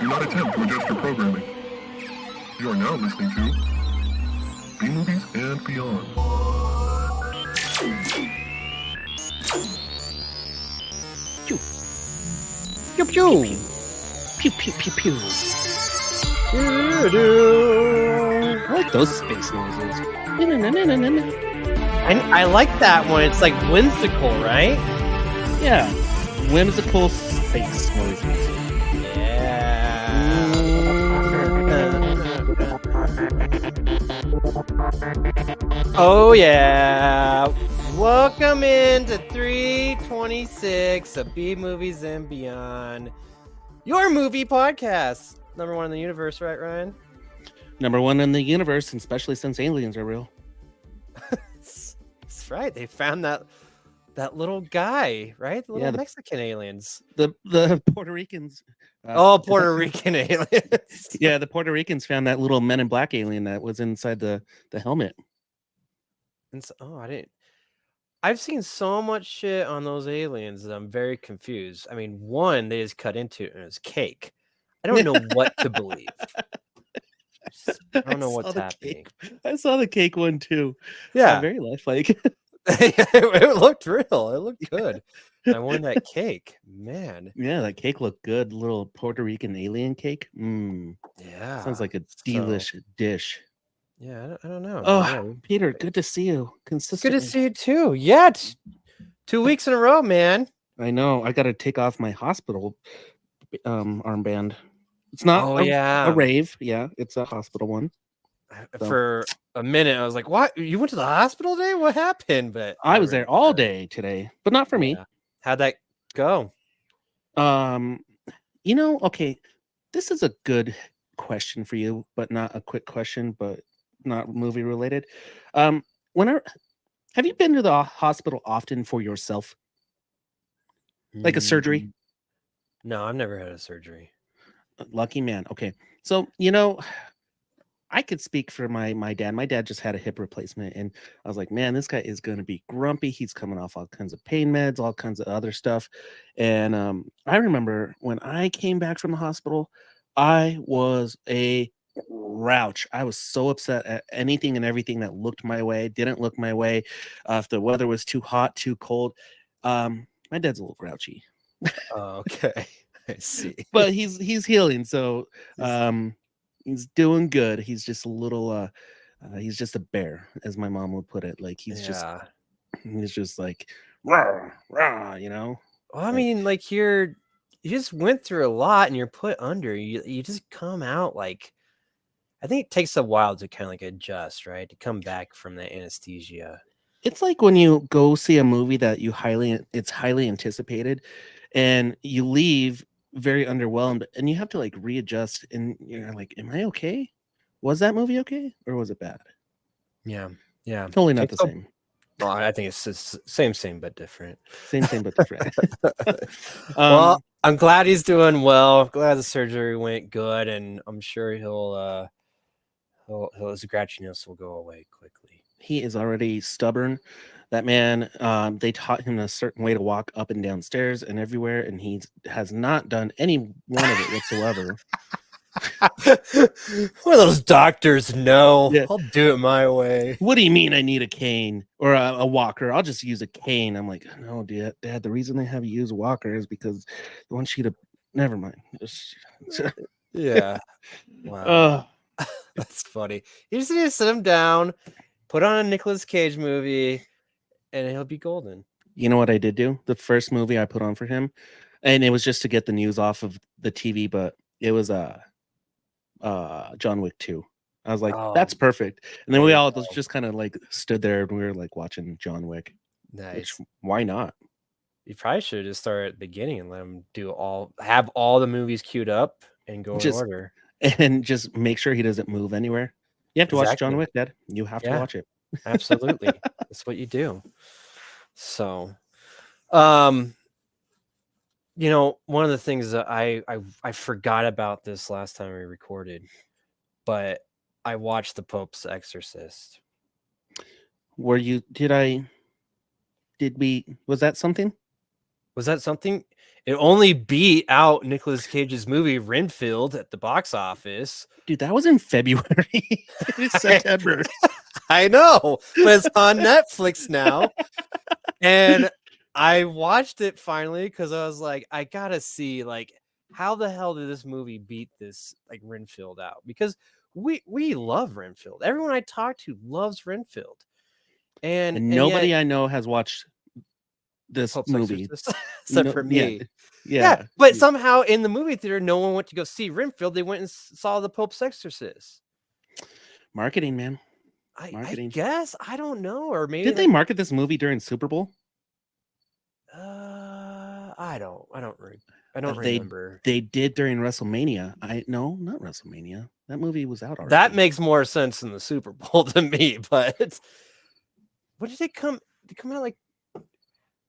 Do not attempt to adjust your programming. You are now listening to B-Movies and Beyond. Pew. Pew pew. Pew pew pew pew. I like those space noises. I like that one. It's like whimsical, right? Yeah. Whimsical space noises. Oh yeah. Welcome into 326 of B Movies and Beyond. Your movie podcast. Number one in the universe, right, Ryan? Number one in the universe, and especially since aliens are real. That's right. They found that little guy, right? The little Mexican aliens. The Puerto Ricans. Puerto Rican aliens. Yeah, the Puerto Ricans found that little Men in Black alien that was inside the helmet. And so, I've seen so much shit on those aliens that I'm very confused. I mean, one, they just cut into it and it's cake. I don't know what to believe. I don't know what's happening. I saw the cake one too. Yeah. Very lifelike. It looked real. It looked good. I wanted that cake. Man. Yeah, that cake looked good. Little Puerto Rican alien cake. Yeah. Sounds like a delish dish. Yeah, I don't know. Oh, yeah. Peter, good to see you. Consistently. Good to see you too. Yeah, 2 weeks in a row, man. I know. I got to take off my hospital armband. It's not a rave. Yeah, it's a hospital one. So. For a minute, I was like, "What? You went to the hospital today? What happened?" But I was there all day today, but not for me. How'd that go? Okay, this is a good question for you, but not a quick question, but not movie related. Have you been to the hospital often for yourself? Like a surgery? No, I've never had a surgery. Lucky man. Okay. So, I could speak for my dad. My dad just had a hip replacement, and I was like, man, this guy is going to be grumpy. He's coming off all kinds of pain meds, all kinds of other stuff. And I remember when I came back from the hospital, I was a grouch. I was so upset at anything and everything that looked my way, didn't look my way. If the weather was too hot, too cold. My dad's a little grouchy. Oh, okay. I see. But he's healing, so he's doing good. He's just a little he's just a bear, as my mom would put it. Like he's just like rah, rah, Well, I mean, like you just went through a lot and you're put under. You just come out like, I think it takes a while to kind of like adjust, right? To come back from the anesthesia. It's like when you go see a movie that it's highly anticipated, and you leave very underwhelmed, and you have to like readjust, and you're like, am I okay? Was that movie okay, or was it bad? Yeah Totally not the same. Well, I think it's the same but different. Same but different. Well, I'm glad he's doing well. Glad the surgery went good, and I'm sure his grouchiness will go away quickly. He is already stubborn. That man, they taught him a certain way to walk up and down stairs and everywhere, and he has not done any one of it whatsoever. One of those doctors, no. Yeah. I'll do it my way. What do you mean I need a cane or a walker? I'll just use a cane. I'm like, no, Dad, the reason they have you use a walker is because they want you to... Never mind. Yeah. Wow. That's funny. You just need to sit him down, put on a Nicolas Cage movie, and he'll be golden. You know what I did do? The first movie I put on for him, and it was just to get the news off of the TV, but it was John Wick 2. I was like, that's perfect. And then we all just kind of like stood there and we were like watching John Wick. Nice. Why not? You probably should just start at the beginning and let him have all the movies queued up and go in order. And just make sure he doesn't move anywhere. You have to watch John Wick, Dad. You have to watch it. Absolutely. That's what you do. So, one of the things that I forgot about this last time we recorded, but I watched the Pope's Exorcist. Was that something? Was that something? It only beat out Nicolas Cage's movie Renfield at the box office. Dude, that was in February. It is September. I know, but it's on Netflix now. And I watched it finally because I was like, I gotta see, like, how the hell did this movie beat this, like, Renfield out? Because we love Renfield. Everyone I talk to loves Renfield. And nobody yet, I know has watched this Pope's movie. Exorcist, except for me. Yeah. But somehow in the movie theater, no one went to go see Renfield. They went and saw the Pope's Exorcist. Marketing, man. I guess, I don't know, or maybe Did they market this movie during Super Bowl? I don't remember. They did during WrestleMania. No, not WrestleMania. That movie was out already. That makes more sense than the Super Bowl to me. But what did it come? Did it come out like?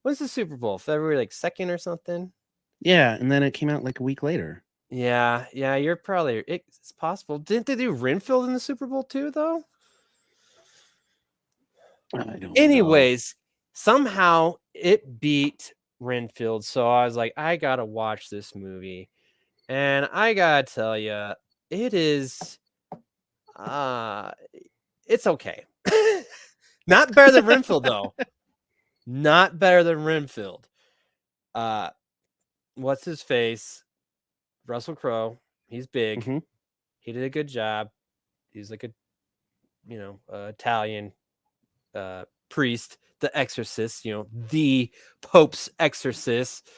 When's the Super Bowl? February like 2nd or something? Yeah, and then it came out like a week later. Yeah, you're probably. It's possible. Didn't they do Renfield in the Super Bowl too, though? I don't know. Anyways, somehow it beat Renfield. So I was like, I gotta watch this movie. And I gotta tell you, it is it's okay. Not better than Renfield, though. Not better than Renfield. What's his face? Russell Crowe. He's big. Mhm. He did a good job. He's like a Italian priest, the exorcist, the Pope's exorcist.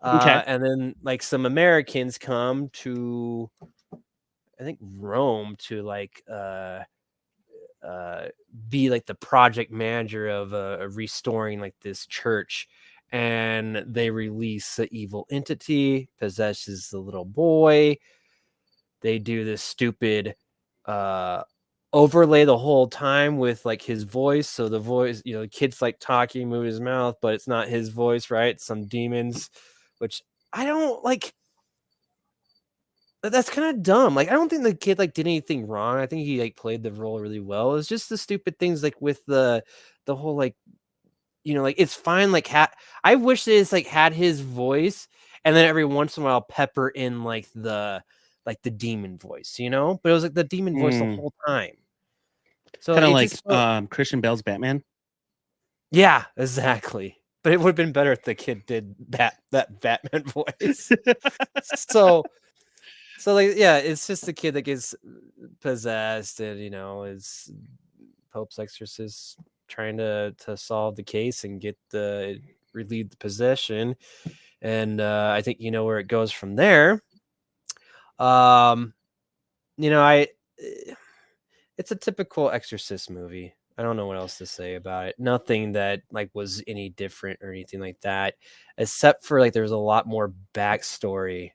Okay. And then like some Americans come to, I think, Rome to like be like the project manager of restoring like this church, and they release an evil entity, possesses the little boy. They do this stupid overlay the whole time with like his voice, so the voice, the kid's like talking, moving his mouth, but it's not his voice, right? Some demons, which I don't like. That's kind of dumb. Like, I don't think the kid like did anything wrong. I think he like played the role really well. It's just the stupid things like with the whole like, like it's fine. Like, I wish they just like had his voice, and then every once in a while pepper in like the demon voice, but it was like the demon voice the whole time. So kind of like Christian Bale's Batman. Yeah, exactly. But it would have been better if the kid did that Batman voice. So like, yeah, it's just the kid that gets possessed, and is Pope's exorcist trying to solve the case and get relieve the possession, and I think where it goes from there. It's a typical Exorcist movie. I don't know what else to say about it. Nothing that like was any different or anything like that, except for like there's a lot more backstory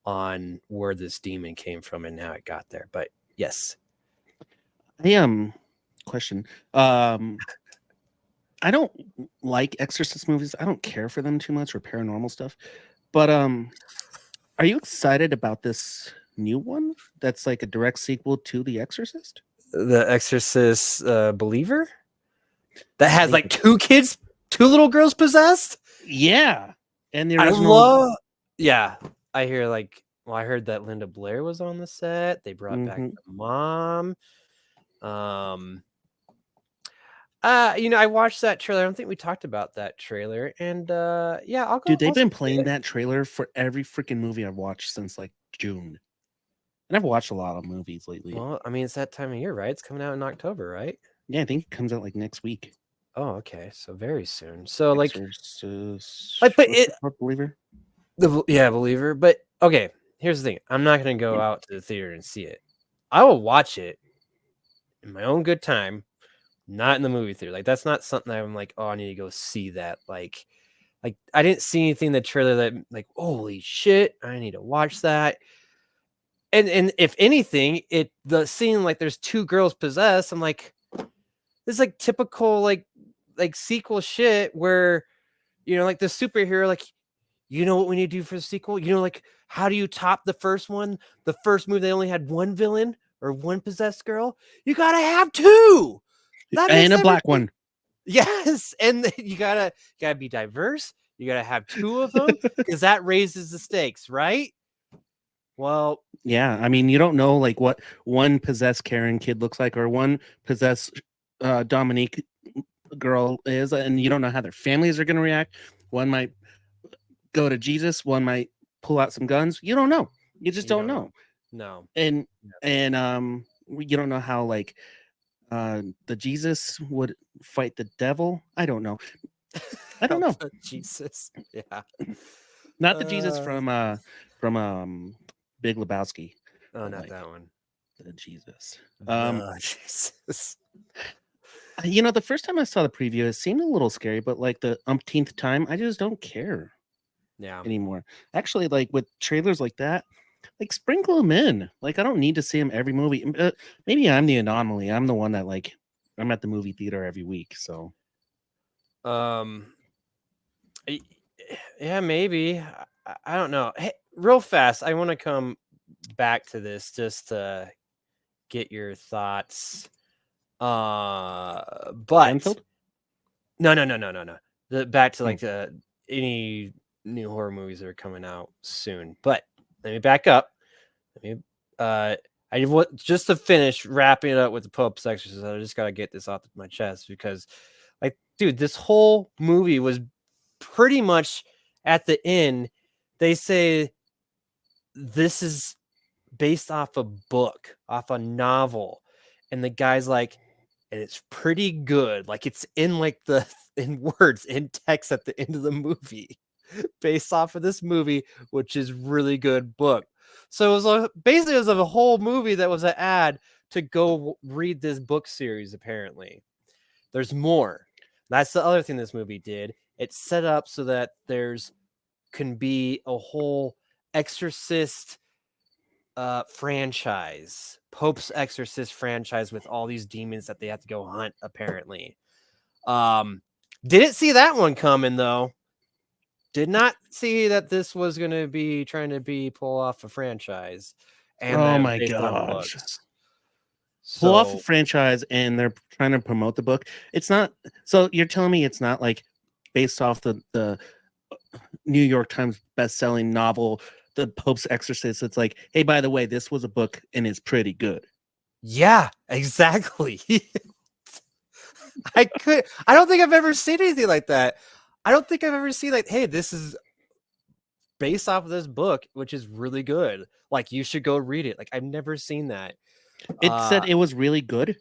on where this demon came from and how it got there. But yes. Question. I don't like Exorcist movies. I don't care for them too much, or paranormal stuff. But are you excited about this new one that's like a direct sequel to The Exorcist? The Exorcist Believer? That has like two little girls possessed? Yeah. And the original... I hear I heard that Linda Blair was on the set. They brought back the mom. I watched that trailer. I don't think we talked about that trailer. And I'll go. Dude, they've been playing that trailer for every freaking movie I've watched since like June. And I've watched a lot of movies lately. Well, I mean, it's that time of year, right? It's coming out in October, right? Yeah, I think it comes out like next week. Oh, okay. So very soon. So Exorcist, but it Believer. Believer. But okay, here's the thing. I'm not gonna go out to the theater and see it. I will watch it in my own good time, not in the movie theater. Like, that's not something I'm like, oh, I need to go see that. Like I didn't see anything in the trailer that like, holy shit, I need to watch that. And if anything, the scene like there's two girls possessed, I'm like, this is like typical like sequel shit where like the superhero, like, what we need to do for the sequel? Like, how do you top the first one? The first movie they only had one villain or one possessed girl. You gotta have two. And a black one. Yes, and you gotta be diverse. You got to have 2 of them because that raises the stakes, right? Well, Yeah, I mean, you don't know like what one possessed Karen kid looks like or one possessed Dominique girl is, and you don't know how their families are going to react. One might go to Jesus, one might pull out some guns. You don't know. You just don't know. No. And you don't know how like the Jesus would fight the devil. I don't know. I don't know. Jesus. Yeah. Not the Jesus from Big Lebowski. Oh, but, not like, that one. the Jesus. Jesus. You know, the first time I saw the preview, it seemed a little scary, but like the umpteenth time, I just don't care Yeah. anymore. Actually, like with trailers like that, like sprinkle them in. Like I don't need to see them every movie. Maybe I'm the anomaly. I'm the one that like I'm at the movie theater every week. So, yeah, maybe. I don't know. Hey, real fast, I want to come back to this just to get your thoughts. But Renfield? no. Back to like any new horror movies that are coming out soon. But let me back up. I want just to finish wrapping it up with the Pope's Exorcist. I just gotta get this off my chest because, like, dude, this whole movie was pretty much at the end. They say this is based off a book, off a novel, and the guy's like, and it's pretty good. Like it's in like the in words in text at the end of the movie, based off of this movie, which is really good book. So it was basically it was a whole movie that was an ad to go read this book series. Apparently, there's more. That's the other thing this movie did. It's set up so that there's can be a whole Exorcist franchise, Pope's Exorcist franchise with all these demons that they have to go hunt. Apparently, didn't see that one coming though. Did not see that this was going to be trying to be pull off a franchise, and Oh that my based on gosh. books. Pull off So a franchise and they're trying to promote the book. It's not. So you're telling me it's not like based off the New York Times best-selling novel, The Pope's Exorcist. It's like, hey, by the way, this was a book and it's pretty good. yeah, exactly. I don't think I've ever seen anything like that. I don't think I've ever seen like, hey, this is based off of this book, which is really good. Like you should go read it. Like I've never seen that. It said it was really good.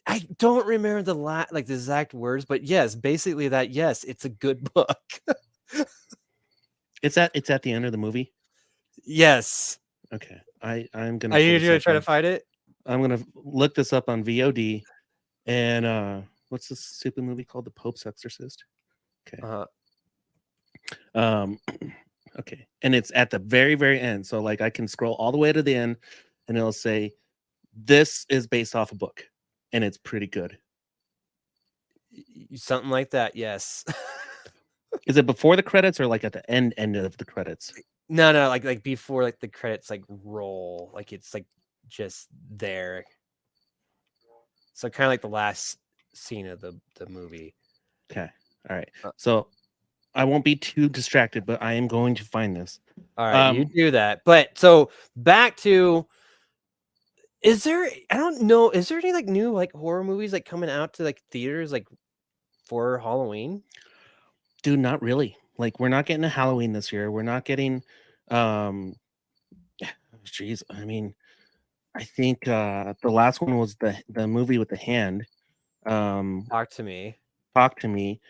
I don't remember the the exact words, but yes, basically that. Yes, it's a good book. It's at the end of the movie. Yes. Okay, I'm gonna. Are you gonna try to find it? I'm gonna look this up on VOD. And what's this stupid movie called? The Pope's Exorcist. Okay. Okay, and it's at the very, very end. So like I can scroll all the way to the end, and it'll say, "This is based off a book, and it's pretty good." Something like that. Yes. Is it before the credits or like at the end of the credits? No, like before like the credits like roll, like it's like just there. So kind of like the last scene of the movie. Okay. All right. So I won't be too distracted, but I am going to find this. All right, you do that. But so back to, is there? I don't know. Is there any like new like horror movies like coming out to like theaters like for Halloween? Dude, not really. Like we're not getting a Halloween this year. We're not getting. Geez, I mean, I think the last one was the movie with the hand. Talk to me. Talk to me.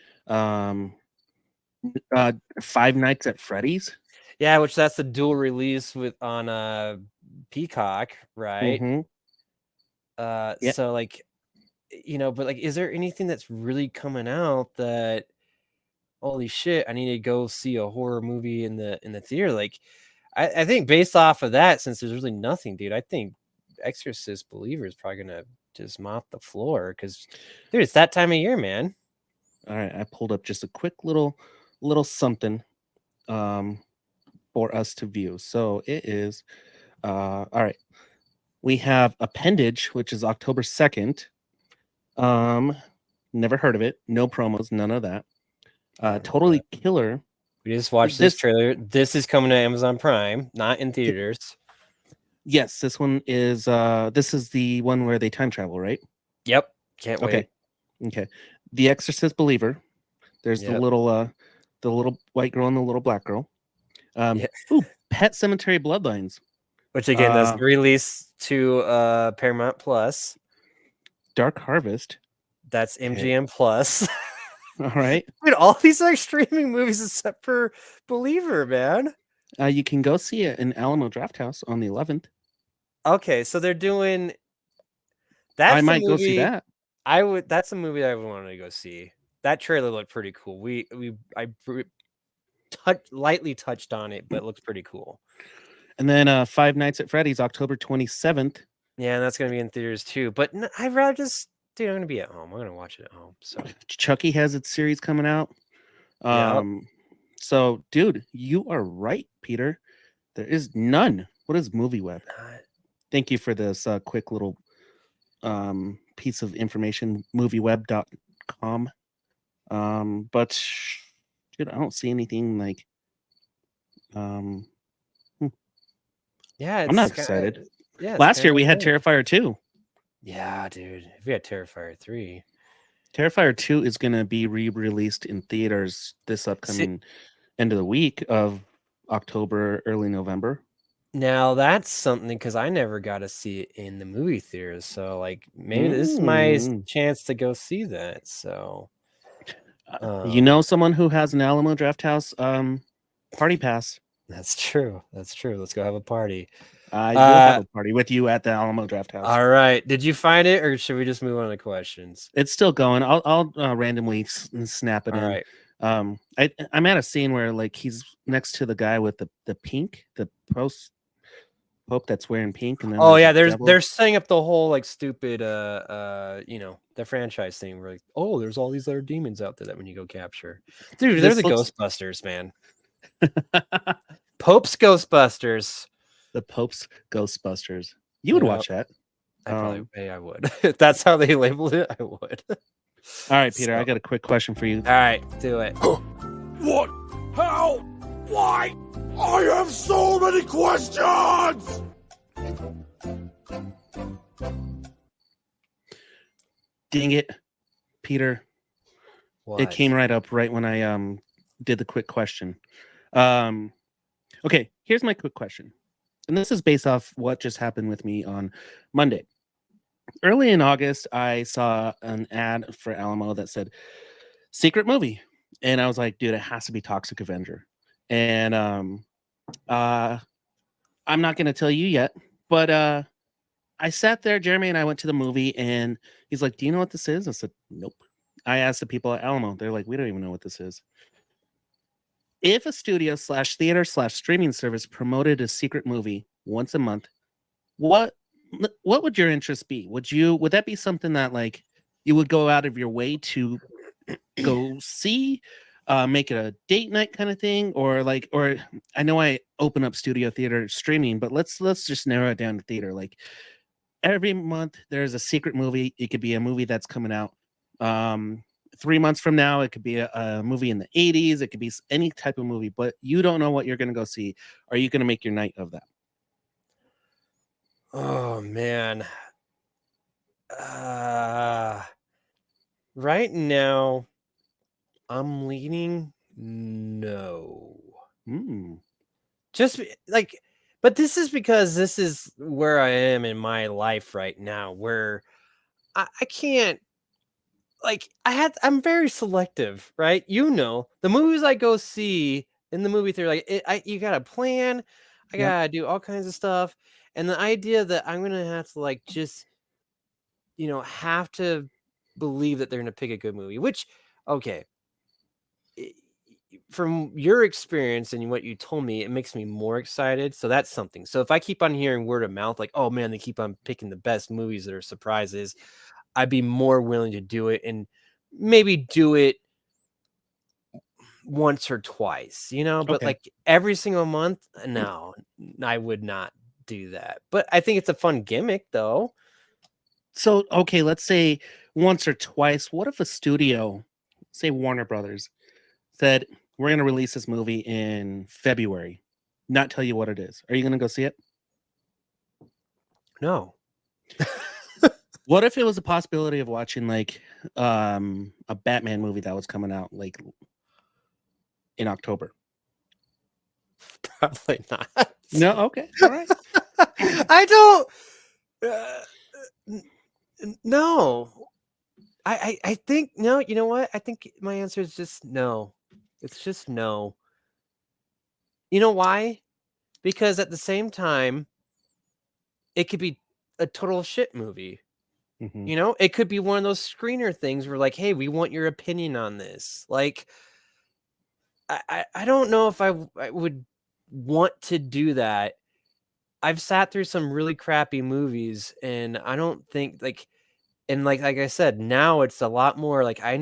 Five Nights at Freddy's. Yeah, which that's the dual release with on Peacock, right? Mm-hmm. Yeah. So like, you know, but like, is there anything that's really coming out that, holy shit, I need to go see a horror movie in the theater? Like, I think based off of that, since there's really nothing, dude, I think Exorcist Believer is probably gonna just mop the floor because, dude, it's that time of year, man. All right, I pulled up just a quick little something for us to view. So it is all right. We have Appendage, which is October 2nd. Never heard of it. No promos, none of that. Totally Killer. We just watched this trailer. This is coming to Amazon Prime, not in theaters. Yes, this one is this is the one where they time travel, right? Yep. Can't wait. Okay. The Exorcist Believer. There's the little white girl and the little black girl. Ooh, Pet Cemetery Bloodlines. Which again, that's released to Paramount Plus. Dark Harvest. That's MGM Plus. All right. Dude, all these are streaming movies except for Believer, man. You can go see it in Alamo Drafthouse on the 11th. Okay, so they're doing. That's I might go see that. That's a movie that I would want to go see. That trailer looked pretty cool. I lightly touched on it, but it looks pretty cool. And then Five Nights at Freddy's, October 27th. Yeah, and that's gonna be in theaters too. But I'd rather just, dude, I'm gonna be at home. I'm gonna watch it at home. So Chucky has its series coming out. So, dude, you are right, Peter. There is none. What is MovieWeb? Thank you for this quick little piece of information, movieweb.com. But dude, I don't see anything like yeah, I'm not excited. Yeah, last year we had Terrifier 2. Yeah, dude. If we had Terrifier 3. Terrifier 2 is gonna be re-released in theaters this upcoming end of the week of October, early November. Now that's something, because I never got to see it in the movie theaters. So like maybe this is my chance to go see that. So you know someone who has an Alamo Drafthouse party pass. That's true. That's true. Let's go have a party. I will have a party with you at the Alamo Drafthouse. All right. Did you find it, or should we just move on to questions? It's still going. I'll randomly snap it in. Right. I'm at a scene where like he's next to the guy with the pink, the Pope that's wearing pink, and then they're setting up the whole like stupid the franchise thing where like, oh, there's all these other demons out there that when you go capture. Dude, they're the Ghostbusters, man. Pope's Ghostbusters. The Pope's Ghostbusters. You would watch that. I would. If that's how they labeled it, I would. All right, Peter, I got a quick question for you. All right, do it. What? How? Why? I have so many questions! Dang it, Peter. What? It came right up right when I did the quick question. Okay, here's my quick question. And this is based off what just happened with me on Monday. Early in August, I saw an ad for Alamo that said secret movie. And I was like, dude, it has to be Toxic Avenger. And I'm not going to tell you yet, but I sat there, Jeremy and I went to the movie, and he's like, do you know what this is? I said, nope. I asked the people at Alamo. They're like, we don't even know what this is. If a studio /theater/streaming service promoted a secret movie once a month, what would your interest be? Would that be something that like you would go out of your way to go see, make it a date night kind of thing, or I know I open up studio theater streaming, but let's just narrow it down to theater. Like every month there's a secret movie. It could be a movie that's coming out 3 months from now. It could be a movie in the 80s. It could be any type of movie, but you don't know what you're going to go see. Are you going to make your night of that? Oh, man. Right now, I'm leaning no. Just like, but this is because this is where I am in my life right now, where I can't, like, I'm very selective, right? You know, the movies I go see in the movie theater, like, you got to plan, I got to do all kinds of stuff. And the idea that I'm going to have to, like, just, have to believe that they're going to pick a good movie, which, okay, from your experience and what you told me, it makes me more excited. So that's something. So if I keep on hearing word of mouth, like, oh man, they keep on picking the best movies that are surprises, I'd be more willing to do it, and maybe do it once or twice, but like every single month, no, I would not do that. But I think it's a fun gimmick though. So, okay, let's say once or twice. What if a studio, say Warner Brothers, said, we're going to release this movie in February, not tell you what it is. Are you going to go see it? No. What if it was a possibility of watching like a Batman movie that was coming out like in October? Probably not. No, okay, all right. I don't. No. I think no. You know what? I think my answer is just no. It's just no. You know why? Because at the same time, it could be a total shit movie. Mhm. You know, it could be one of those screener things where like, hey, we want your opinion on this. Like, I don't know if I would want to do that. I've sat through some really crappy movies, and I don't think like, and like I said, now it's a lot more like I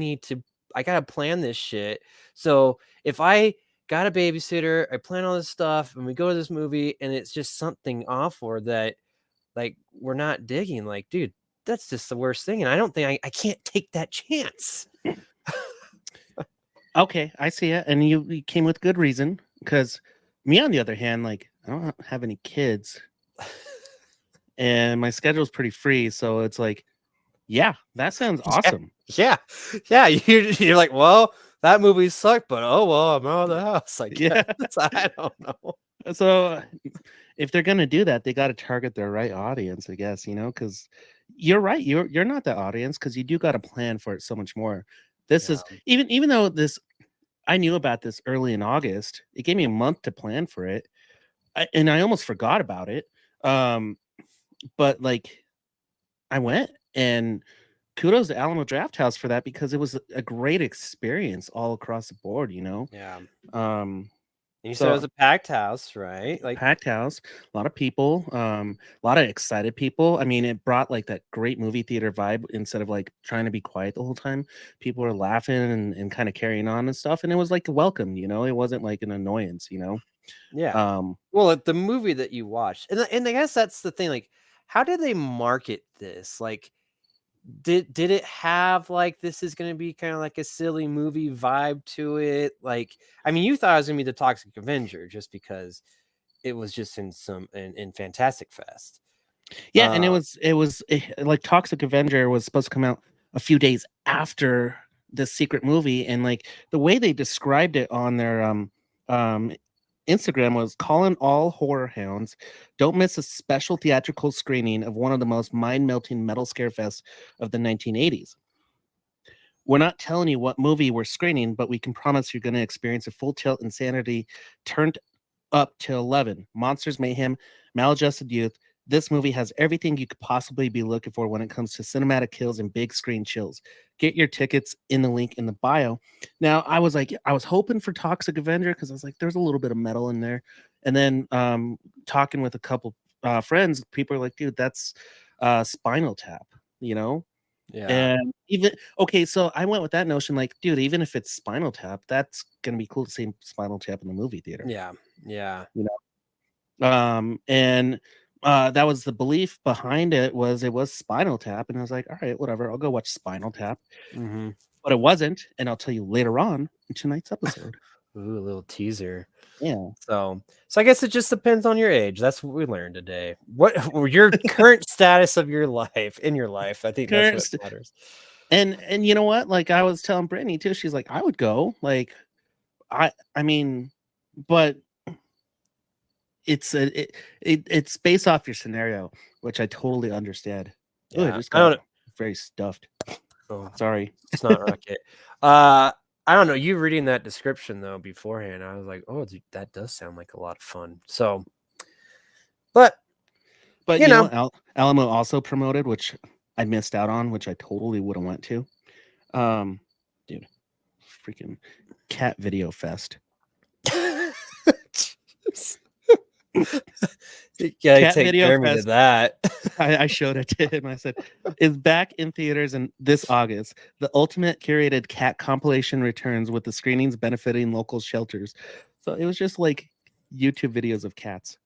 gotta plan this shit. So if I got a babysitter, I plan all this stuff, and we go to this movie, and it's just something awful that like we're not digging, like, dude, that's just the worst thing. And I don't think I can't take that chance. Okay, I see it, and you came with good reason. Because me, on the other hand, like I don't have any kids, and my schedule's pretty free, so it's like, yeah, that sounds awesome. Yeah. You're like, well, that movie sucked, but oh well, I'm out of the house. Like, Yeah. I don't know. So if they're gonna do that, they got to target their right audience, I guess, because you're right. You're not the audience because you do got to plan for it so much more. This is even though I knew about this early in August. It gave me a month to plan for it, and I almost forgot about it. But like, I went, and kudos to Alamo Draft House for that because it was a great experience all across the board. Yeah. Um, And you said it was a packed house, right? Like, packed house, a lot of people, a lot of excited people. I mean, it brought like that great movie theater vibe instead of like trying to be quiet the whole time. People were laughing and kind of carrying on and stuff. And it was like a welcome, it wasn't like an annoyance, yeah. Well, the movie that you watched, and I guess that's the thing. Like, how did they market this? Like, did it have like this is going to be kind of like a silly movie vibe to it? Like, I mean, you thought it was going to be the Toxic Avenger just because it was just in Fantastic Fest. Yeah, and it was like Toxic Avenger was supposed to come out a few days after the secret movie, and like the way they described it on their Instagram was calling all horror hounds, don't miss a special theatrical screening of one of the most mind-melting metal scare fests of the 1980s. We're not telling you what movie we're screening, but we can promise you're going to experience a full tilt insanity turned up to 11. Monsters, mayhem, maladjusted youth. This movie has everything you could possibly be looking for when it comes to cinematic kills and big screen chills. Get your tickets in the link in the bio. Now, I was hoping for Toxic Avenger because I was like, there's a little bit of metal in there. And then talking with a couple friends, people are like, dude, that's Spinal Tap, Yeah. And even okay, so I went with that notion, like, dude, even if it's Spinal Tap, that's gonna be cool to see Spinal Tap in the movie theater. Yeah. And that was the belief behind it was Spinal Tap, and I was like, all right, whatever, I'll go watch Spinal Tap. Mm-hmm. But it wasn't, and I'll tell you later on in tonight's episode. Ooh, a little teaser. Yeah. So I guess it just depends on your age. That's what we learned today. What your current status of your life in your life? I think that's what matters. And you know what? Like I was telling Brittany too. She's like, I would go. Like, I mean, but it's based off your scenario, which I totally understand. Yeah, ooh, I just got very stuffed. Oh, sorry, it's not rocket. I don't know. You reading that description though beforehand, I was like, oh, dude, that does sound like a lot of fun. So, but you know, Alamo also promoted, which I missed out on, which I totally would have went to. Dude, freaking Cat Video Fest. Yeah, take Jeremy to that. I showed it to him. I said, "It's back in theaters in this August. The ultimate curated cat compilation returns with the screenings benefiting local shelters." So it was just like YouTube videos of cats.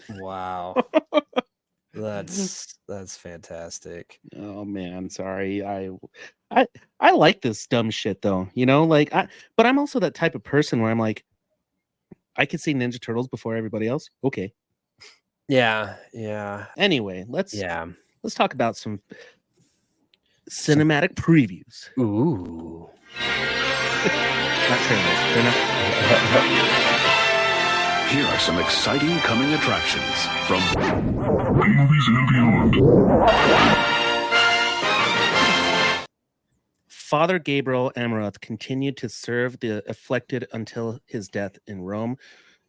Wow, that's fantastic. Oh man, sorry. I like this dumb shit though, you know, like but I'm also that type of person where I'm like, I could see Ninja Turtles before everybody else. Okay. Yeah. Anyway, let's talk about some cinematic previews. Ooh. Not trailers. They're not. Here are some exciting coming attractions from B-movies and beyond. Father Gabriel Amarath continued to serve the afflicted until his death in Rome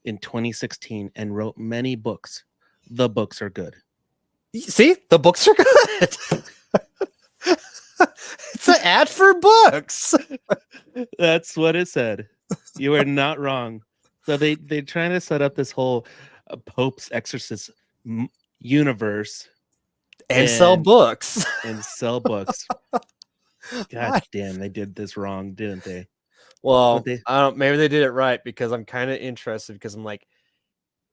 in 2016 and wrote many books. The books are good. See, the books are good. It's an ad for books. That's what it said. You are not wrong. So they're trying to set up this whole Pope's Exorcist universe and sell books. And sell books. God damn, they did this wrong, didn't they? Well, I don't. Maybe they did it right because I'm kind of interested because I'm like,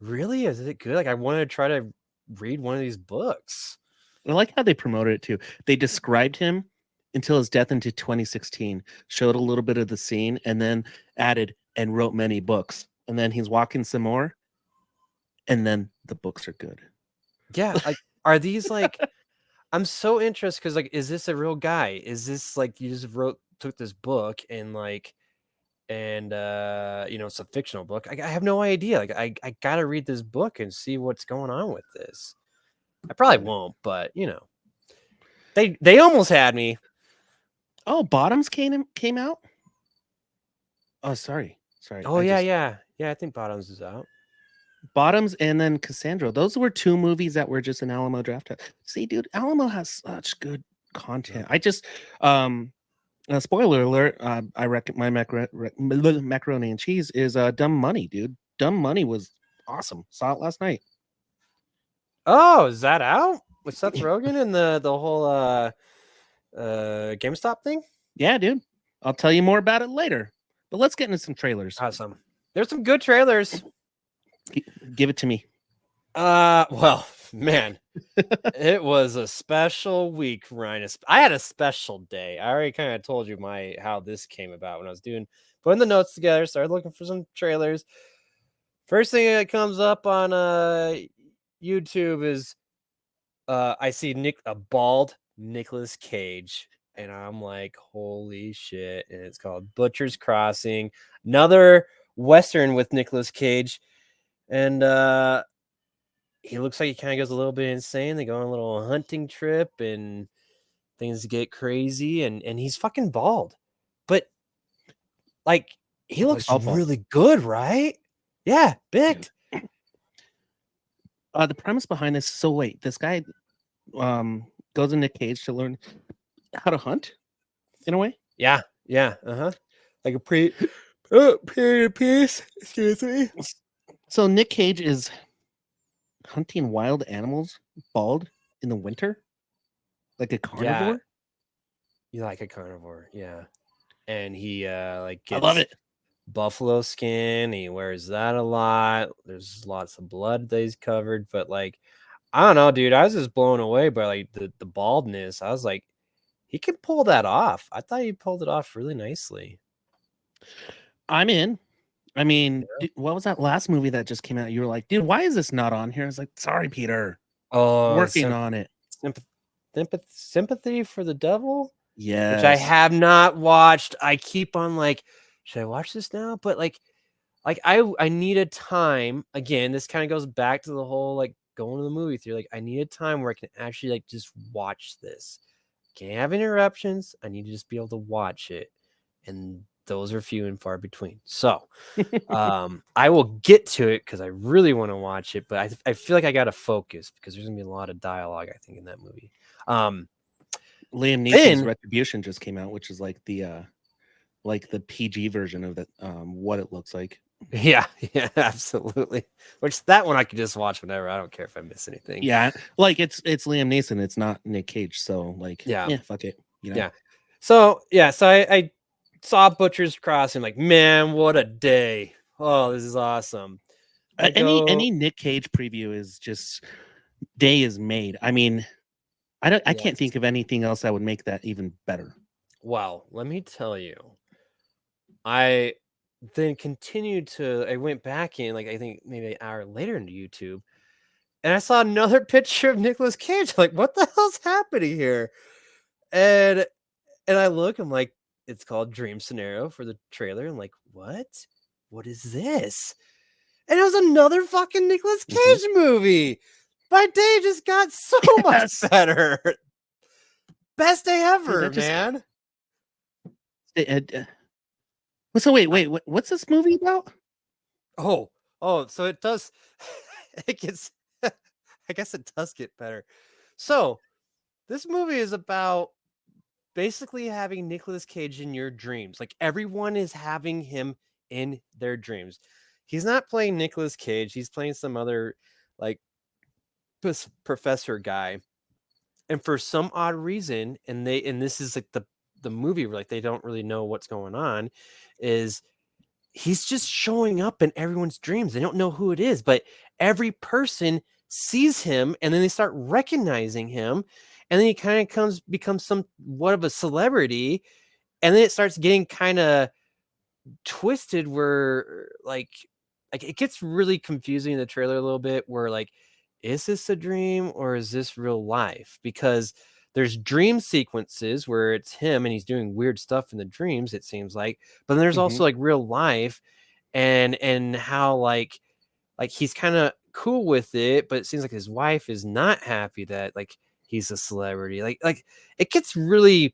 really? Is it good? Like, I wanted to try to read one of these books. I like how they promoted it too. They described him until his death into 2016, showed a little bit of the scene, and then added and wrote many books. And then he's walking some more, and then the books are good. Yeah, like, are these like? I'm so interested because, like, is this a real guy? Is this like you just took this book and like, and you know, it's a fictional book. I have no idea. Like, I gotta read this book and see what's going on with this. I probably won't, but you know, they almost had me. Oh, Bottoms came out. Oh, sorry. Oh yeah. I think Bottoms is out. Bottoms and then Cassandra. Those were two movies that were just an Alamo draft. See, dude, Alamo has such good content. I just spoiler alert. I reckon my macaroni and cheese is Dumb Money, dude. Dumb Money was awesome. Saw it last night. Oh, is that out with Seth Rogen and the whole GameStop thing? Yeah, dude. I'll tell you more about it later. But let's get into some trailers. Awesome. There's some good trailers. Give it to me. Well, man, it was a special week, Ryan. I had a special day. I already kind of told you how this came about when I was putting the notes together, started looking for some trailers. First thing that comes up on YouTube is I see a bald Nicolas Cage, and I'm like, holy shit. And it's called Butcher's Crossing, another Western with Nicolas Cage. And he looks like he kind of goes a little bit insane. They go on a little hunting trip and things get crazy, and he's fucking bald. But like, he looks really good, right? Yeah, big. The premise behind this, so wait, this guy goes into Cage to learn how to hunt in a way? Yeah. Like a period piece. Excuse me. So Nick Cage is hunting wild animals bald in the winter? Like a carnivore? Yeah. You like a carnivore, yeah. And he like gets I love it. Buffalo skin. He wears that a lot. There's lots of blood that he's covered, but like, I don't know, dude. I was just blown away by like the baldness. I was like, he could pull that off. I thought he pulled it off really nicely. I'm in. I mean, what was that last movie that just came out? You were like, dude, why is this not on here? I was like, sorry, Peter. Oh, working on it. Sympathy for the Devil? Yeah. Which I have not watched. I keep on like, should I watch this now? But like I need a time. Again, this kind of goes back to the whole like going to the movie theater. Like, I need a time where I can actually like just watch this. Can't have interruptions. I need to just be able to watch it. And those are few and far between. So I will get to it because I really want to watch it, but I feel like I got to focus because there's gonna be a lot of dialogue, I think, in that movie. Liam Neeson's Retribution just came out, which is like the PG version of that, what it looks like. Yeah, absolutely. Which that one I could just watch whenever. I don't care if I miss anything. Yeah, like it's Liam Neeson, it's not Nick Cage, so like yeah fuck it. You know? Yeah. So I saw Butcher's Crossing, like, man, what a day. Oh, this is awesome. Any Nick Cage preview is just day is made. I mean, I can't think of anything else that would make that even better. Well, let me tell you, I then continued to. I went back in, like I think maybe an hour later into YouTube, and I saw another picture of Nicolas Cage. Like, what the hell's happening here? And I look, I'm like, it's called Dream Scenario for the trailer. I'm like, what? What is this? And it was another fucking Nicolas Cage movie. My day just got so much better. Best day ever, man. So wait, what's this movie about? Oh, so it does. It gets. I guess it does get better. So this movie is about basically having Nicolas Cage in your dreams. Like everyone is having him in their dreams. He's not playing Nicolas Cage. He's playing some other like professor guy. And for some odd reason, and this is like the movie where like they don't really know what's going on, is he's just showing up in everyone's dreams. They don't know who it is, but every person sees him and then they start recognizing him. And then he kind of becomes somewhat of a celebrity. And then it starts getting kind of twisted where like it gets really confusing in the trailer a little bit where like, is this a dream or is this real life? Because there's dream sequences where it's him and he's doing weird stuff in the dreams, it seems like, but then there's also like real life and how like he's kind of cool with it, but it seems like his wife is not happy that like he's a celebrity. Like it gets really,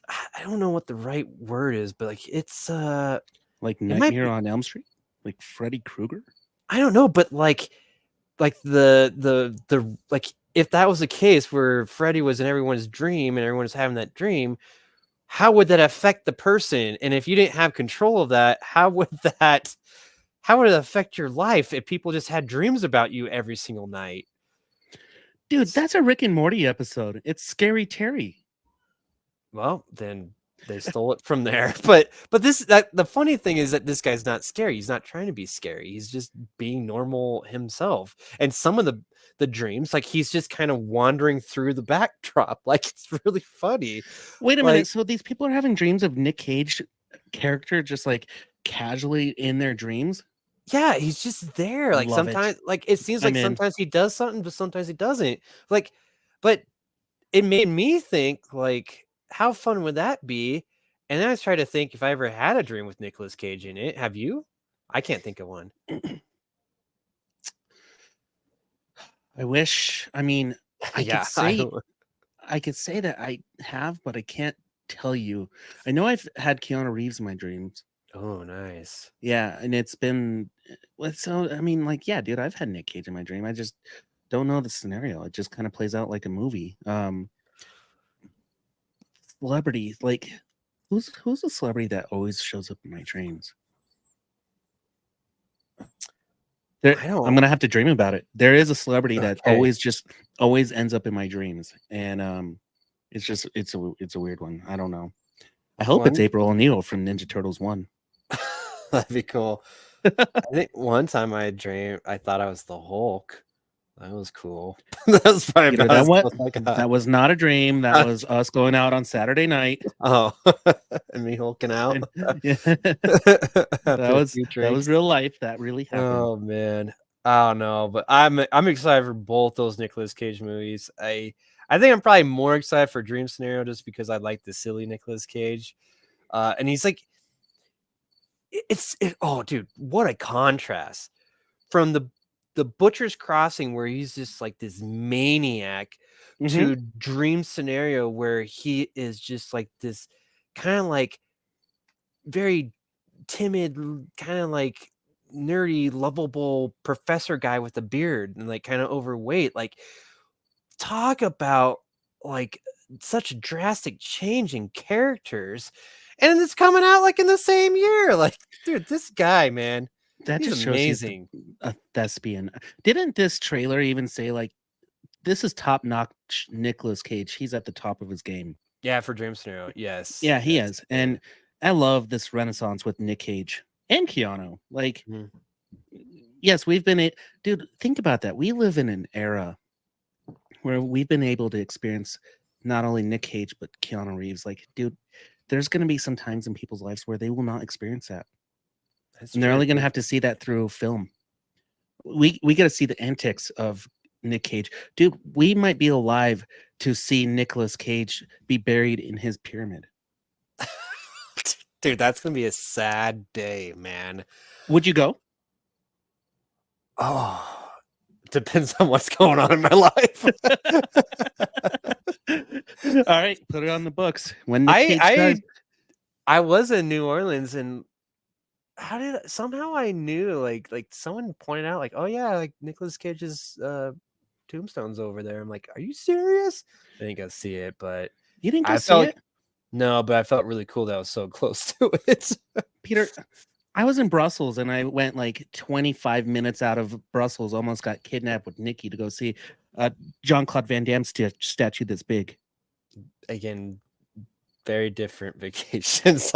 I don't know what the right word is, but like it's like Nightmare on Elm Street, like Freddy Krueger. I don't know, but like the like if that was the case where Freddy was in everyone's dream and everyone's having that dream, how would that affect the person? And if you didn't have control of that, how would it affect your life if people just had dreams about you every single night? Dude, that's a Rick and Morty episode. It's Scary Terry. Well, then they stole it from there. But the funny thing is that this guy's not scary. He's not trying to be scary. He's just being normal himself. And some of the dreams, like he's just kind of wandering through the backdrop. Like it's really funny. Wait a minute. So these people are having dreams of Nick Cage character just like casually in their dreams? Yeah, he's just there. Like sometimes, like it seems like sometimes he does something, but sometimes he doesn't. Like, but it made me think like, how fun would that be? And then I tried to think if I ever had a dream with Nicolas Cage in it. Have you? I can't think of one. I wish. I mean, I could say that I have, but I can't tell you. I know I've had Keanu Reeves in my dreams. Oh, nice. Yeah, and it's been so. I mean, like, yeah, dude, I've had Nick Cage in my dream. I just don't know the scenario. It just kind of plays out like a movie. Celebrity, like who's a celebrity that always shows up in my dreams? I'm gonna have to dream about it. There is a celebrity that always ends up in my dreams, and it's a weird one. I don't know. I hope it's April O'Neil from Ninja Turtles 1. That'd be cool. I think one time I dreamed I thought I was the Hulk. That was cool. That was probably that was not a dream. That was us going out on Saturday night. Oh, and me hulking out. That was real life. That really happened. Oh man, I don't know, but I'm excited for both those Nicolas Cage movies. I think I'm probably more excited for Dream Scenario just because I like the silly Nicolas Cage, and he's like, oh dude, what a contrast from the Butcher's Crossing where he's just like this maniac to Dream Scenario where he is just like this kind of like very timid, kind of like nerdy, lovable professor guy with a beard and like kind of overweight. Like talk about like such a drastic change in characters. And it's coming out like in the same year. Like, dude, this guy, man. That He's just amazing. Shows a thespian. Didn't this trailer even say like this is top notch Nicolas Cage? He's at the top of his game. Yeah, for Dream Scenario, yes. Yeah, he is, and I love this renaissance with Nick Cage and Keanu. Like, yes, we've been dude. Think about that. We live in an era where we've been able to experience not only Nick Cage but Keanu Reeves. Like, dude, there's going to be some times in people's lives where they will not experience that, That's and they're true, only going to dude. have to see that through film. We got to see the antics of Nick Cage, dude. We might be alive to see Nicolas Cage be buried in his pyramid. Dude, that's gonna be a sad day, man. Would you go? Oh, depends on what's going on in my life. All right, put it on the books. When Nick Cage dies, I was in New Orleans, and somehow I knew, like someone pointed out, like, oh yeah, like Nicolas Cage's tombstone's over there. I'm like, are you serious? I didn't go see it, but you didn't go I see felt it, no, but I felt really cool that I was so close to it. Peter. I was in Brussels and I went like 25 minutes out of Brussels, almost got kidnapped with Nikki to go see Jean-Claude Van Damme statue this big. Again, very different vacations.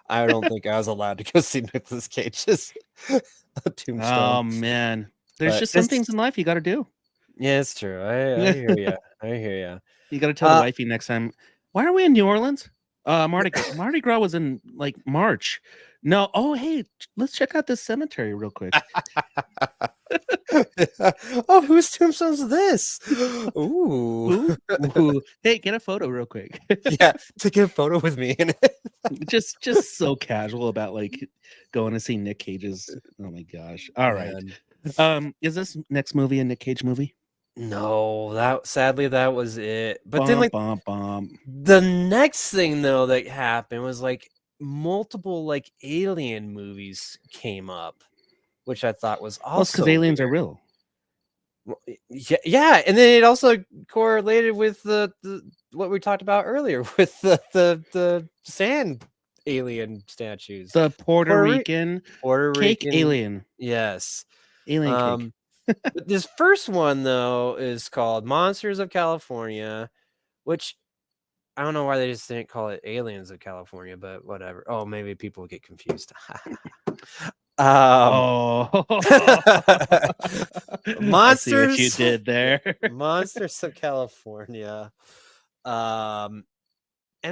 I don't think I was allowed to go see Nicolas Cage's tombstone. Oh man, there's But just some things in life you got to do. Yeah, it's true. I hear you. I hear you. You got to tell the wifey next time. Why are we in New Orleans? Mardi Gras was in like March. No. Oh, hey, let's check out this cemetery real quick. Oh, whose tombstone's this? Ooh. Ooh. Hey, get a photo real quick. Yeah, take a photo with me in it. just so casual about like going to see Nick Cage's. Oh my gosh. All right. Is this next movie a Nick Cage movie? No, sadly that was it. But then like the next thing though that happened was like multiple like alien movies came up, which I thought was also because aliens are real. Yeah, and then it also correlated with the what we talked about earlier with the sand alien statues. The Puerto Rican cake alien. Yes. Alien cake. But this first one though is called Monsters of California, which I don't know why they just didn't call it Aliens of California, but whatever. Oh, maybe people get confused. Monsters. I see what you did there. Monsters of California. And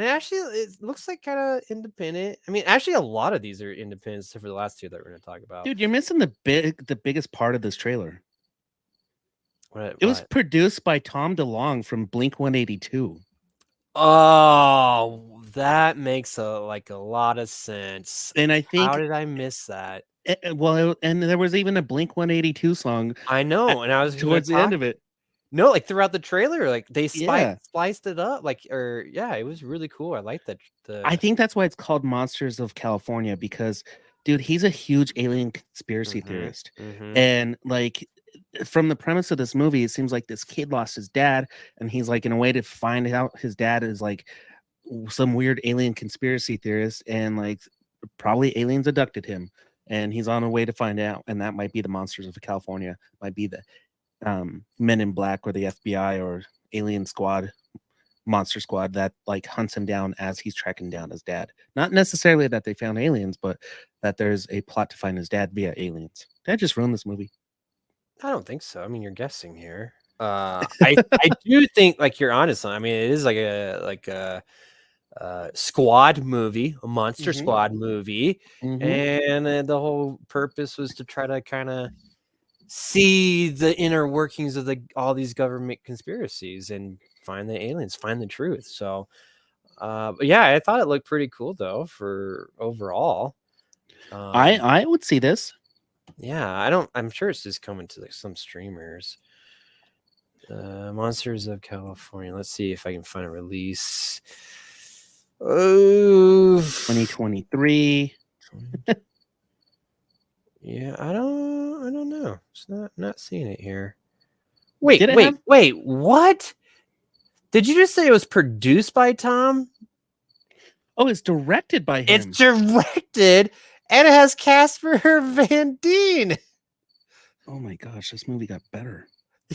it looks like kind of independent. I mean, actually, a lot of these are independent, except for the last two that we're going to talk about. Dude, you're missing the biggest part of this trailer. What? Was produced by Tom DeLonge from Blink 182. Oh, that makes a lot of sense. And I think, how did I miss that? And there was even a Blink 182 song. I know, and I was towards the end of it. No, like throughout the trailer, like they spliced it up, it was really cool. I like that. I think that's why it's called Monsters of California, because, dude, he's a huge alien conspiracy theorist, and like from the premise of this movie, it seems like this kid lost his dad, and he's like in a way to find out his dad is like some weird alien conspiracy theorist, and like probably aliens abducted him, and he's on a way to find out, and that might be the Monsters of California, might be the Men in Black or the FBI or Alien Squad, Monster Squad that like hunts him down as he's tracking down his dad. Not necessarily that they found aliens, but that there's a plot to find his dad via aliens. Did I just ruin this movie? I don't think so. I mean, you're guessing here. I do think like you're honest. I mean, it is like a squad movie, a monster squad movie, and the whole purpose was to try to kind of see the inner workings of all these government conspiracies and find the aliens, find the truth. So but yeah, I thought it looked pretty cool though for overall. I would see this. Yeah, I'm sure it's just coming to like some streamers. Monsters of California. Let's see if I can find a release. Oh, 2023. Yeah, I don't know. It's not seeing it here. Wait, what? Did you just say it was produced by Tom? Oh, it's directed by him. It's directed, and it has Casper Van Dien. Oh my gosh, this movie got better.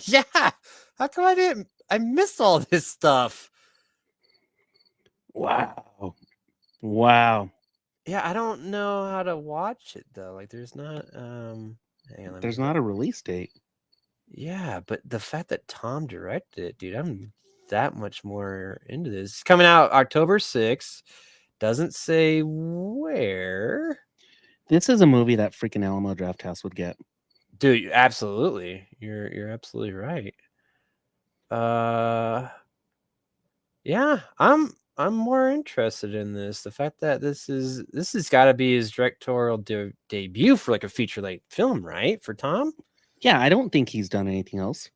Yeah. How come I missed all this stuff? Wow. Yeah, I don't know how to watch it though. Like there's not there's not a release date. Yeah, but the fact that Tom directed it, dude, I'm that much more into this. It's coming out October 6th. Doesn't say where. This is a movie that freaking Alamo Drafthouse would get. Dude, absolutely. You're absolutely right. Yeah, I'm more interested in this. The fact that this has got to be his directorial debut for like a feature length film, right? For Tom? Yeah, I don't think he's done anything else.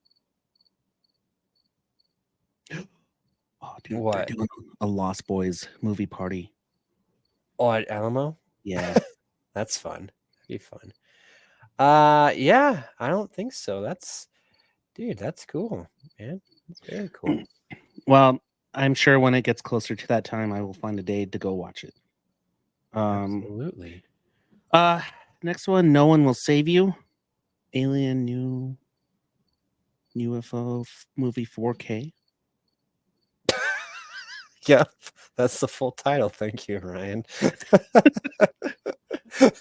Oh, dude, What? they're doing a Lost Boys movie party. Oh, at Alamo? Yeah. That's fun. That'd be fun. Yeah, I don't think so. That's cool, man. That's very cool. Well, I'm sure when it gets closer to that time, I will find a day to go watch it. Absolutely. Next one, No One Will Save You. Alien new UFO movie 4K. Yep, that's the full title. Thank you, Ryan.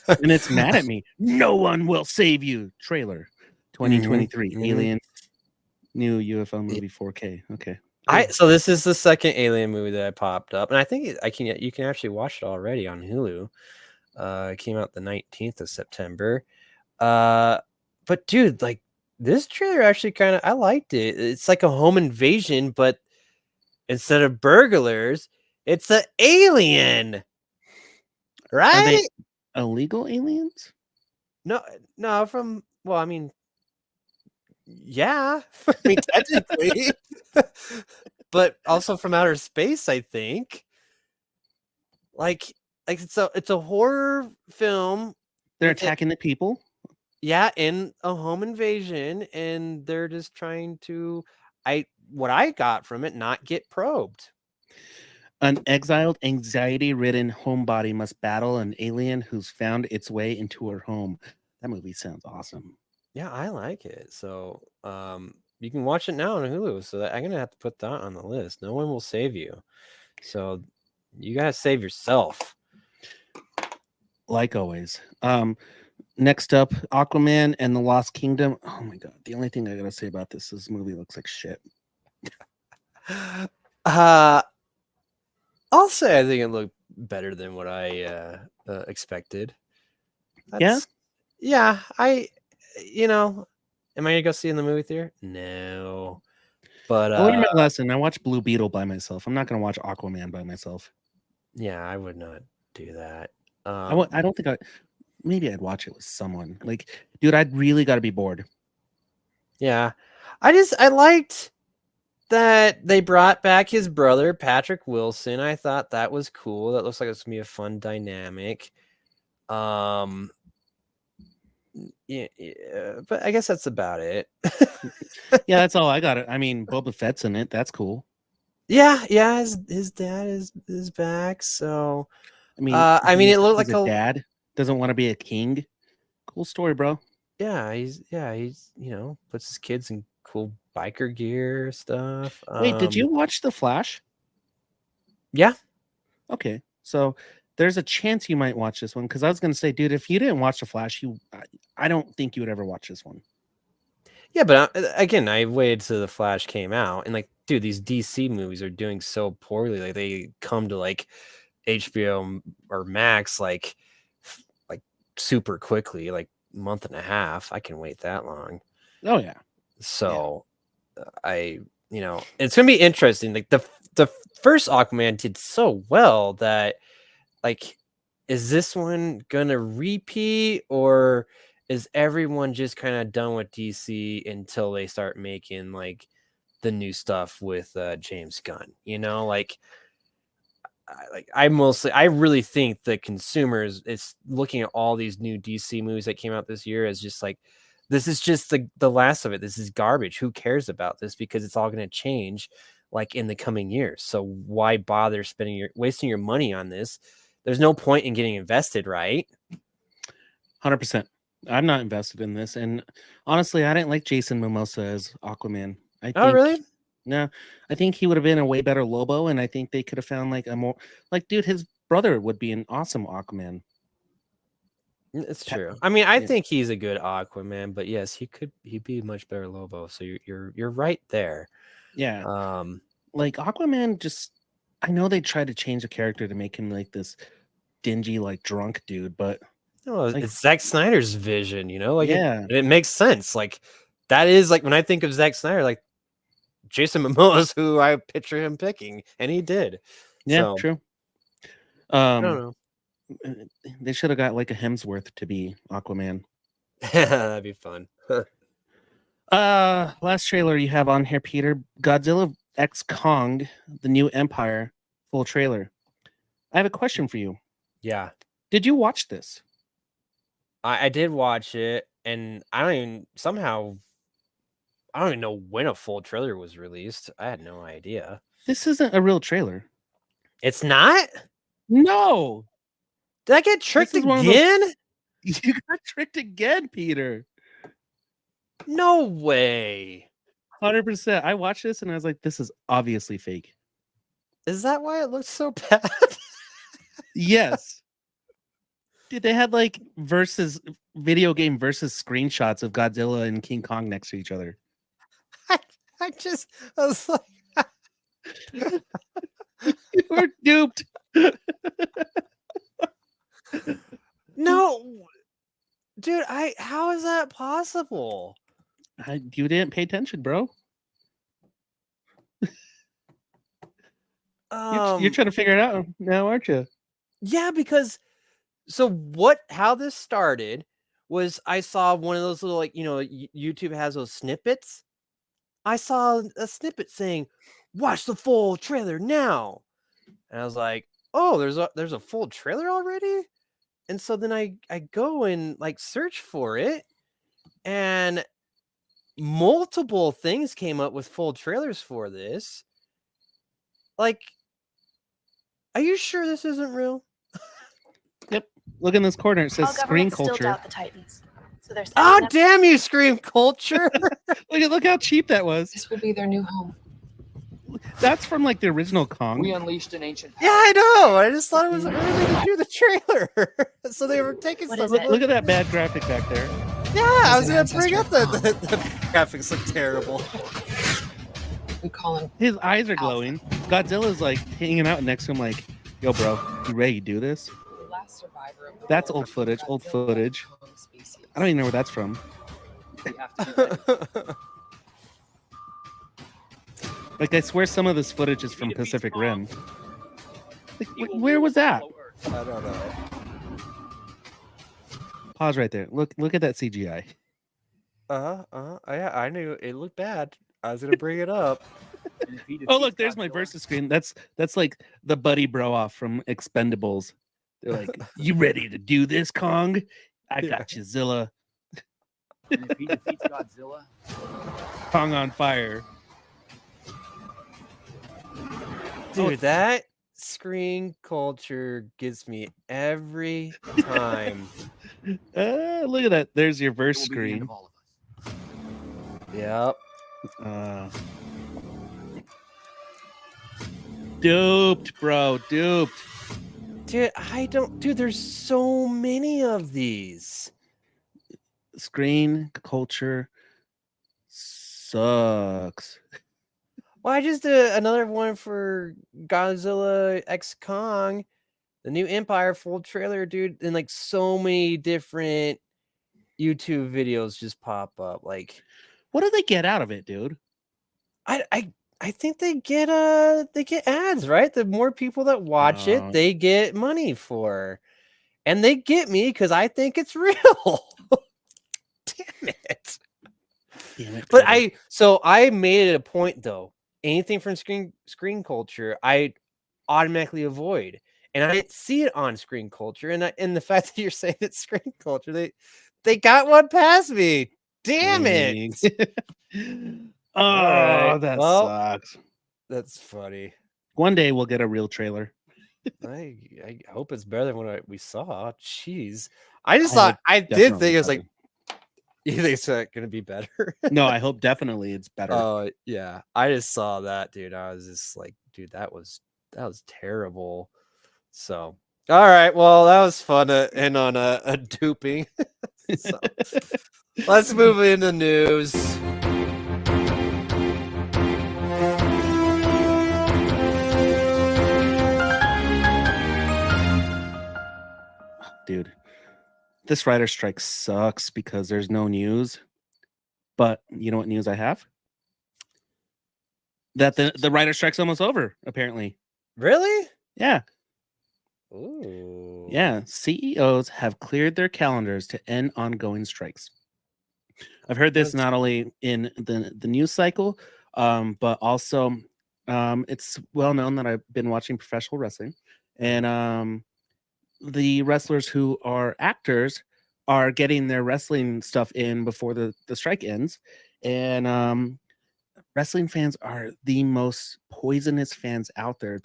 And it's mad at me. No One Will Save You. Trailer 2023. Mhm. Alien new UFO movie 4K. Okay. So this is the second Alien movie that I popped up, and I think you can actually watch it already on Hulu. It came out the 19th of September. But dude, like this trailer actually I liked it. It's like a home invasion, but instead of burglars, it's an alien. Right? Are they illegal aliens? No, well, I mean, yeah, I mean, technically, but also from outer space, I think. Like it's a horror film. They're attacking the people. Yeah, in a home invasion, and they're just trying to, what I got from it, not get probed. An exiled, anxiety-ridden homebody must battle an alien who's found its way into her home. That movie sounds awesome. Yeah, I like it. So, you can watch it now on Hulu. So I'm gonna have to put that on the list. No One Will Save You. So you gotta save yourself. Like always. Next up, Aquaman and the Lost Kingdom. Oh my god! The only thing I gotta say about this movie looks like shit. I'll say I think it looked better than what I expected. Yeah. Am I gonna go see it in the movie theater? No. But I learned my lesson. I watched Blue Beetle by myself. I'm not gonna watch Aquaman by myself. Yeah, I would not do that. I don't think maybe I'd watch it with someone. Like, dude, I'd really got to be bored. Yeah, I liked that they brought back his brother Patrick Wilson. I thought that was cool. That looks like it's gonna be a fun dynamic. Yeah, but I guess that's about it. Yeah, that's all I got. I mean, Boba Fett's in it. That's cool. Yeah. His dad is back. So I mean, it looked like a dad doesn't want to be a king. Cool story, bro. Yeah, he's puts his kids in cool biker gear stuff. Wait, did you watch The Flash? Yeah. Okay, so there's a chance you might watch this one because I was gonna say, dude, if you didn't watch The Flash, I don't think you would ever watch this one. Yeah, but again, I waited till The Flash came out, and like, dude, these DC movies are doing so poorly. Like, they come to like HBO or Max like super quickly, like month and a half. I can wait that long. Oh yeah. So it's gonna be interesting. Like the first Aquaman did so well that, like, is this one gonna repeat, or is everyone just kind of done with DC until they start making like the new stuff with James Gunn? I really think the consumers is looking at all these new DC movies that came out this year as just like, this is just the last of it. This is garbage. Who cares about this? Because it's all going to change like in the coming years. So why bother wasting your money on this? There's no point in getting invested, right? 100%. I'm not invested in this. And honestly, I didn't like Jason Momoa as Aquaman. Really? No, I think he would have been a way better Lobo, and I think they could have found like a more dude, his brother would be an awesome Aquaman. It's true. I mean, I think he's a good Aquaman, but yes, he'd be a much better Lobo. So you're right there. Yeah. like Aquaman just I know they tried to change the character to make him like this dingy, like drunk dude, but No, like, it's Zack Snyder's vision, you know, like yeah. it makes sense. Like that is like when I think of Zack Snyder, like Jason Momoa is who I picture him picking, and he did. Yeah, So, true. I don't know. They should have got like a Hemsworth to be Aquaman. That'd be fun. Last trailer you have on here, Peter. Godzilla X Kong, the new Empire, full trailer. I have a question for you. Yeah, Did you watch this? I did watch it, and I don't even know when a full trailer was released. I had no idea. This isn't a real trailer. It's not? No. Did I get tricked is one of those- again? You got tricked again, Peter. No way. 100%. I watched this and I was like, this is obviously fake. Is that why it looks so bad? Yes. Dude, they had like video game versus screenshots of Godzilla and King Kong next to each other. I was like, You were duped. no, dude, how is that possible? You didn't pay attention, bro. You're trying to figure it out now, aren't you? Yeah, because how this started was I saw one of those little, like, you know, YouTube has those snippets. I saw a snippet saying, watch the full trailer now. And I was like, oh, there's a full trailer already? And so then I go and like search for it, and multiple things came up with full trailers for this. Like, are you sure this isn't real? Yep. Look in this corner. It says All Screen governments still Culture. doubt the Titans. So they're Oh, setting up- damn you, Scream Culture. Look how cheap that was. This will be their new home. That's from like the original Kong. We unleashed an ancient Yeah, I know. I just thought it was early to do the trailer. So they were taking What some. is it? Look at that bad graphic back there. Yeah, I was It's going an to bring up ancestor. the graphics look terrible. We call him. His eyes are glowing. Godzilla's like hanging out next to him, like, "Yo, bro, you ready to do this?" The last survivor of the That's war old footage, old Godzilla footage. Kong species. I don't even know where that's from. We have to be ready. Like, I swear some of this footage is from Pacific Rim. Like, where was that? I don't know. Pause right there. Look at that CGI. Yeah, I knew it looked bad. I was going to bring it up. Oh, look, there's my versus screen. That's like the buddy bro off from Expendables. They're like, "You ready to do this, Kong? I got you, Zilla." And if he defeats Godzilla, Kong on fire. Dude, that Screen Culture gets me every time. Look at that. There's your it verse will be the end screen. of all of us. Yep. Duped, bro. Duped. Dude, there's so many of these. Screen Culture sucks. Well, I just did another one for Godzilla X Kong, the new Empire full trailer, dude, and like so many different YouTube videos just pop up. Like, What do they get out of it, dude? I think they get ads, right? The more people that watch Oh. it, they get money for. And they get me because I think it's real. Damn it. Damn it, But Peter. I made it a point though. Anything from Screen Culture, I automatically avoid. And I didn't see it on Screen Culture. And the fact that you're saying it's Screen Culture, they got one past me. Damn it. Oh, right, that well- sucks. That's funny. One day we'll get a real trailer. I hope it's better than what we saw. Jeez. I just I thought hope I did definitely think it was better. like, you think it's gonna be better? No, I hope definitely it's better. Oh yeah. I just saw that, dude. I was just like, dude, that was terrible. So all right, well, that was fun to end on a duping. So, let's move into news. this writer strike sucks because there's no news. But you know what news I have? That the writer strike's almost over, apparently. Really? Yeah. Ooh. Yeah. CEOs have cleared their calendars to end ongoing strikes. I've heard this not only in the news cycle, but also it's well known that I've been watching professional wrestling, and the wrestlers who are actors are getting their wrestling stuff in before the strike ends, and wrestling fans are the most poisonous fans out there.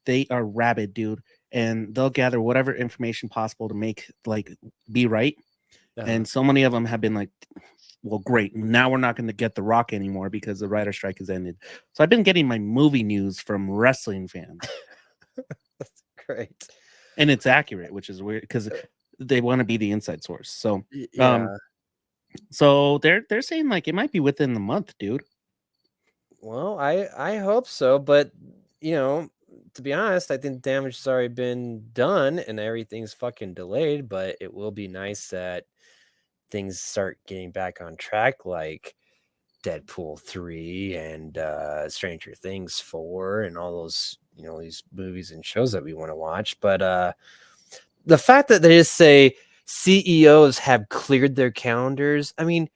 They are rabid, dude, and they'll gather whatever information possible to make be right. And so many of them have been like, well, great. Now we're not going to get The Rock anymore because the writer strike has ended. So I've been getting my movie news from wrestling fans. That's great. And it's accurate, which is weird because they want to be the inside source. So, Yeah. So they're saying like it might be within the month, dude. Well, I hope so, but to be honest, I think damage has already been done and everything's fucking delayed, but it will be nice that things start getting back on track, like Deadpool 3 and Stranger Things 4 and all those, these movies and shows that we want to watch. But the fact that they just say CEOs have cleared their calendars, I mean,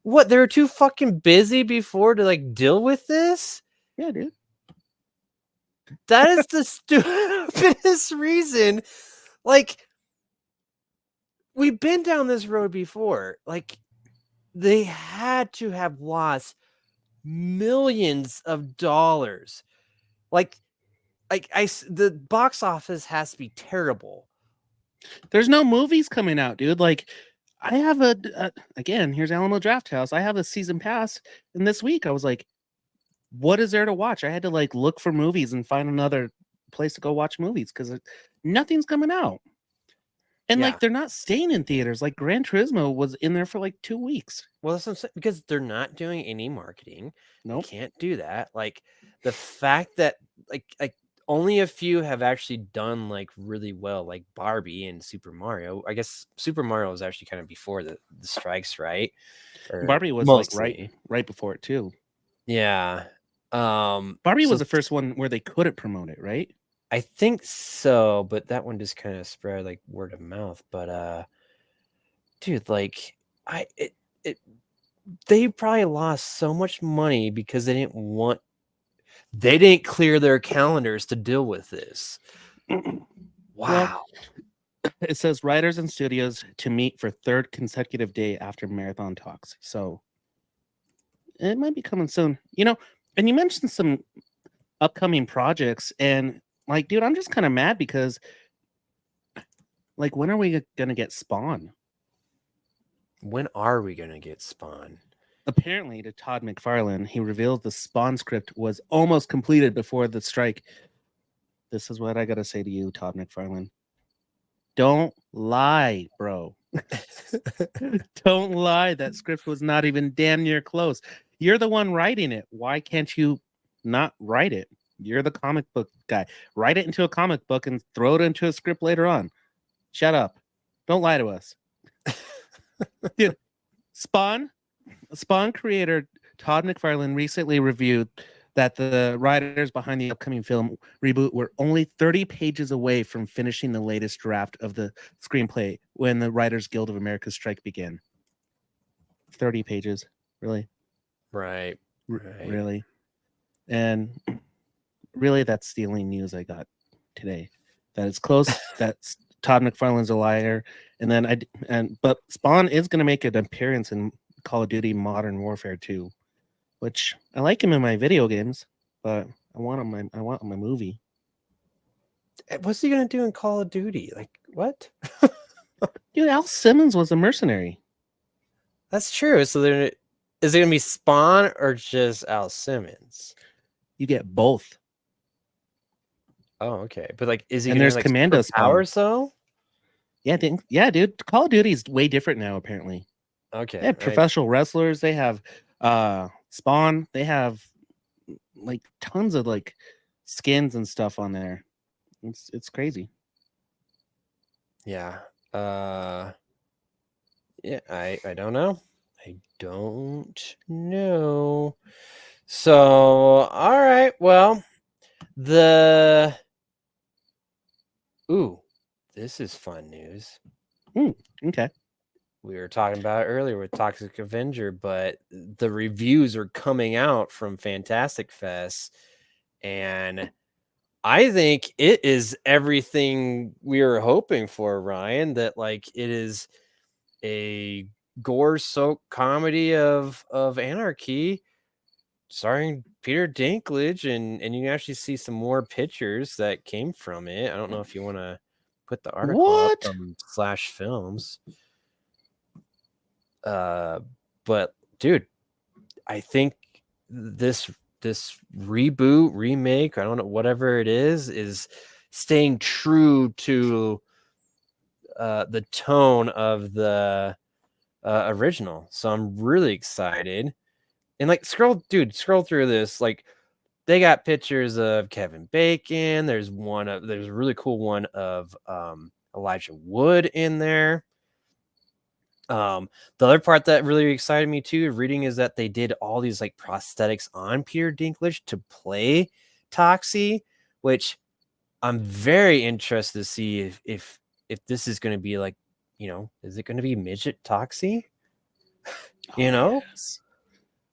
what, they were too fucking busy before to like deal with this? Yeah, dude. That is the stupidest reason. Like, we've been down this road before. Like, they had to have lost millions of dollars. The box office has to be terrible. There's no movies coming out, dude. Like, I have again, here's Alamo Drafthouse. I have a season pass, and this week I was like, what is there to watch? I had to like look for movies and find another place to go watch movies because nothing's coming out. And like they're not staying in theaters. Like Gran Turismo was in there for like 2 weeks. Well, that's what I'm saying, because they're not doing any marketing. Nope. They can't do that. Like the fact that like only a few have actually done like really well, like Barbie and Super Mario. I guess Super Mario was actually kind of before the strikes, right? Or Barbie was mostly. like right before it too. Yeah. Barbie was the first one where they couldn't promote it, right? I think so, but that one just kind of spread like word of mouth. But dude, like they probably lost so much money because they didn't clear their calendars to deal with this. Wow. Well, it says writers and studios to meet for third consecutive day after marathon talks. So it might be coming soon. And you mentioned some upcoming projects, and like, dude, I'm just kind of mad because like, when are we gonna get Spawn? When are we gonna get Spawn? Apparently, to Todd McFarlane, he revealed the Spawn script was almost completed before the strike. This is what I gotta say to you, Todd McFarlane. Don't lie, bro. Don't lie. That script was not even damn near close. You're the one writing it. Why can't you not write it? You're the comic book guy. Write it into a comic book and throw it into a script later on. Shut up. Don't lie to us. Dude, Spawn creator Todd McFarlane recently reviewed that the writers behind the upcoming film reboot were only 30 pages away from finishing the latest draft of the screenplay when the Writers Guild of America strike began. 30 pages. Really? Right. Really? And really, that's the only news I got today. That it's close. That's Todd McFarlane's a liar. And then but Spawn is going to make an appearance in Call of Duty Modern Warfare 2, which I like him in my video games, but I want him in my movie. What's he gonna do in Call of Duty? Like what? Dude, Al Simmons was a mercenary. That's true. So is it gonna be Spawn or just Al Simmons? You get both. Oh, okay. But like, is he And gonna there's have, like, Commando powers though? Yeah, dude. Call of Duty is way different now, apparently. Okay. They have professional wrestlers. They have Spawn. They have like tons of like skins and stuff on there. It's crazy. Yeah. Yeah, I don't know. I don't know. So, all right. Well, this is fun news. Okay. We were talking about it earlier with Toxic Avenger, but the reviews are coming out from Fantastic Fest, and I think it is everything we were hoping for, Ryan. That like it is a gore-soaked comedy of anarchy, starring Peter Dinklage, and you can actually see some more pictures that came from it. I don't know if you want to put the article up What? from Slash Films. But dude, I think this reboot, remake, I don't know, whatever it is staying true to the tone of the original. So I'm really excited. And like scroll through this. Like they got pictures of Kevin Bacon. There's a really cool one of Elijah Wood in there. The other part that really excited me too reading is that they did all these like prosthetics on Peter Dinklage to play Toxie, which I'm very interested to see if this is going to be like, is it going to be midget Toxie? Yes.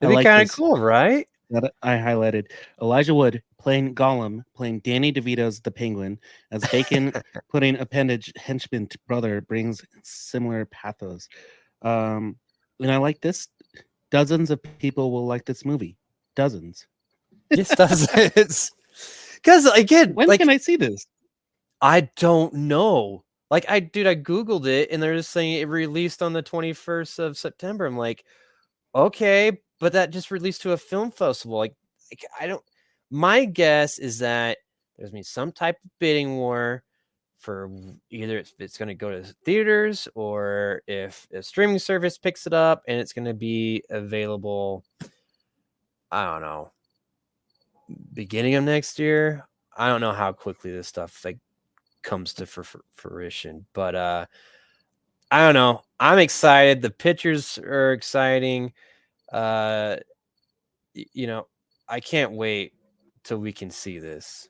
I It'd be like kind of this. cool, right? That I highlighted Elijah Wood playing Gollum, playing Danny DeVito's the Penguin, as Bacon putting appendage henchman brother brings similar pathos. And I like this. Dozens of people will like this movie. Dozens. Yes, does. Because again, When like can I see this? I don't know. Like I Googled it and they're just saying it released on the 21st of September. I'm like, okay, but that just released to a film festival. Like I don't. My guess is that there's gonna be some type of bidding war for either if it's going to go to theaters or if a streaming service picks it up and it's going to be available. I don't know, beginning of next year. I don't know how quickly this stuff like comes to fruition, but I don't know. I'm excited. The pictures are exciting. I can't wait till we can see this.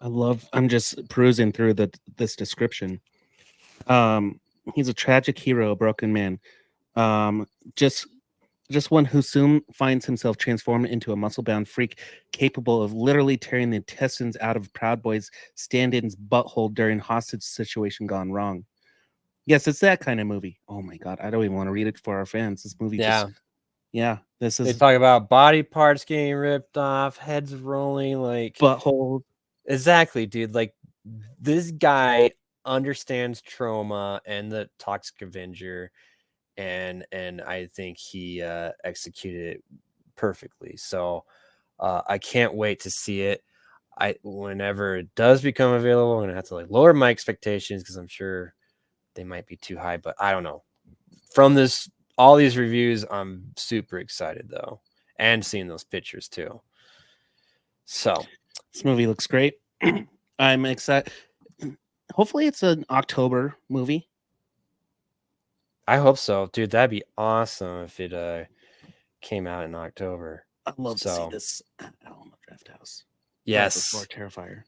I'm just perusing through this description. He's a tragic hero, a broken man. Just one who soon finds himself transformed into a muscle-bound freak capable of literally tearing the intestines out of Proud Boy's stand-in's butthole during hostage situation gone wrong. Yes, it's that kind of movie. Oh my god, I don't even want to read it for our fans. This movie this They is talk about body parts getting ripped off, heads rolling, like butthole. exactly, dude. Like this guy understands trauma and the Toxic Avenger, and I think he executed it perfectly. So I can't wait to see it. Whenever it does become available, I'm gonna have to like lower my expectations because I'm sure they might be too high. But I don't know. From all these reviews, I'm super excited though, and seeing those pictures too. So This movie looks great. I'm excited. Hopefully, it's an October movie. I hope so, dude. That'd be awesome if it came out in October. I'd love to see this at Alamo Drafthouse. Yes. Before Terrifier.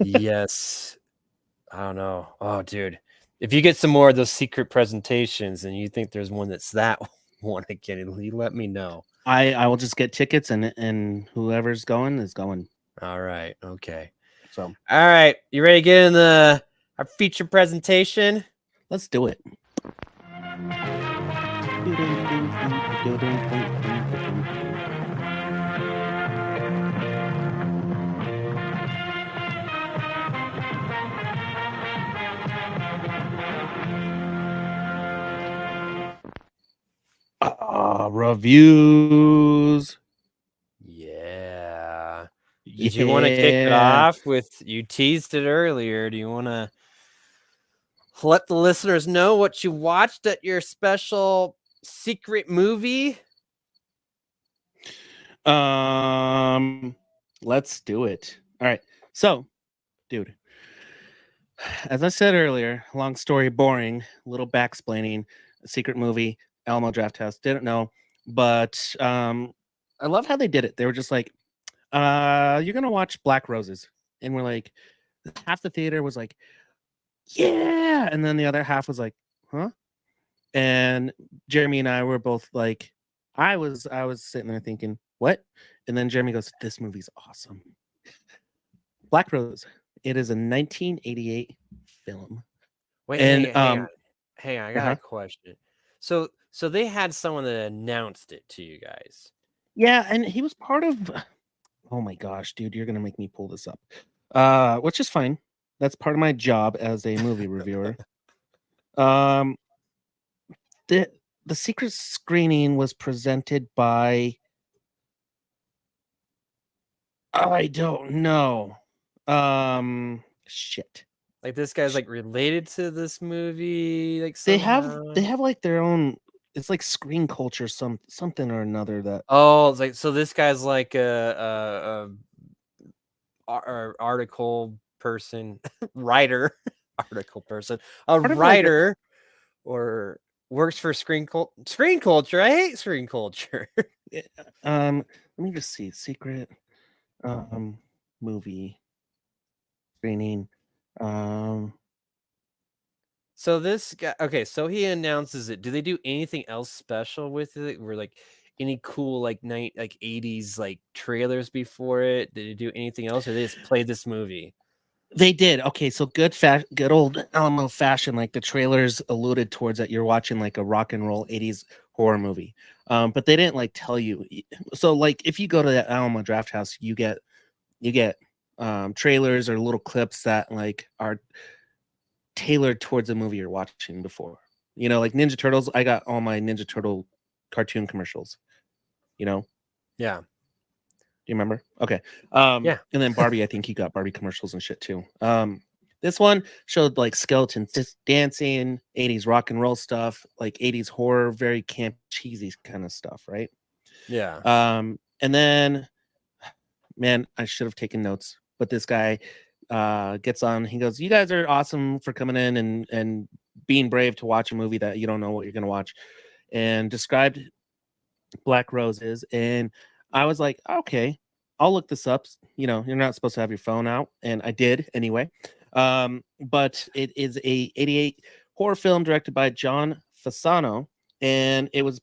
Yes. I don't know. Oh, dude. If you get some more of those secret presentations and you think there's one that's that one again, you let me know. I will just get tickets and whoever's going is going. All right. Okay. So all right. You ready to get in our feature presentation? Let's do it. Reviews. Yeah. Did you want to kick it off with, you teased it earlier. Do you want to let the listeners know what you watched at your special secret movie? Let's do it. All right. So, dude, as I said earlier, long story, boring, little backsplaining, secret movie, Alamo Drafthouse, didn't know, but I love how they did it. They were just like, you're gonna watch Black Roses, and we're like, half the theater was like, yeah, and then the other half was like, huh? And Jeremy and I were both like, I was sitting there thinking, what? And then Jeremy goes, this movie's awesome. Black Rose. It is a 1988 film. Wait, And hang on. I got a question. So they had someone that announced it to you guys. yeah, and he was part of. Oh my gosh, dude, you're gonna make me pull this up, which is fine. That's part of my job as a movie reviewer. The secret screening was presented by. I don't know. Shit. Like this guy's like related to this movie. Like They somehow? have like their own. It's like screen culture, something or another that. Oh, it's like so. This guy's like a article person, writer, article person, Part of like writer, or works for screen culture. I hate screen culture. Let me just see. Secret movie screening. So this guy, okay, so he announces it. Do they do anything else special with it? Were like any cool like 80s like trailers before it? Did they do anything else, or they just play this movie? They did. Okay, so good old Alamo fashion, like the trailers alluded towards that you're watching like a rock and roll 80s horror movie. But they didn't like tell you. So like if you go to the Alamo Drafthouse, you get trailers or little clips that like are tailored towards the movie you're watching before. You know, like Ninja Turtles, I got all my Ninja Turtle cartoon commercials. You know? Yeah. Do you remember? Okay. Yeah. And then Barbie, I think you got Barbie commercials and shit too. This one showed like skeletons just dancing, 80s rock and roll stuff, like 80s horror, very camp cheesy kind of stuff, right? Yeah. And then man, I should have taken notes, but this guy gets on, he goes, you guys are awesome for coming in and being brave to watch a movie that you don't know what you're gonna watch, and described Black Roses. And I was like, okay, I'll look this up. You know, you're not supposed to have your phone out, and I did anyway. But it is a 88 horror film directed by John Fasano, and it was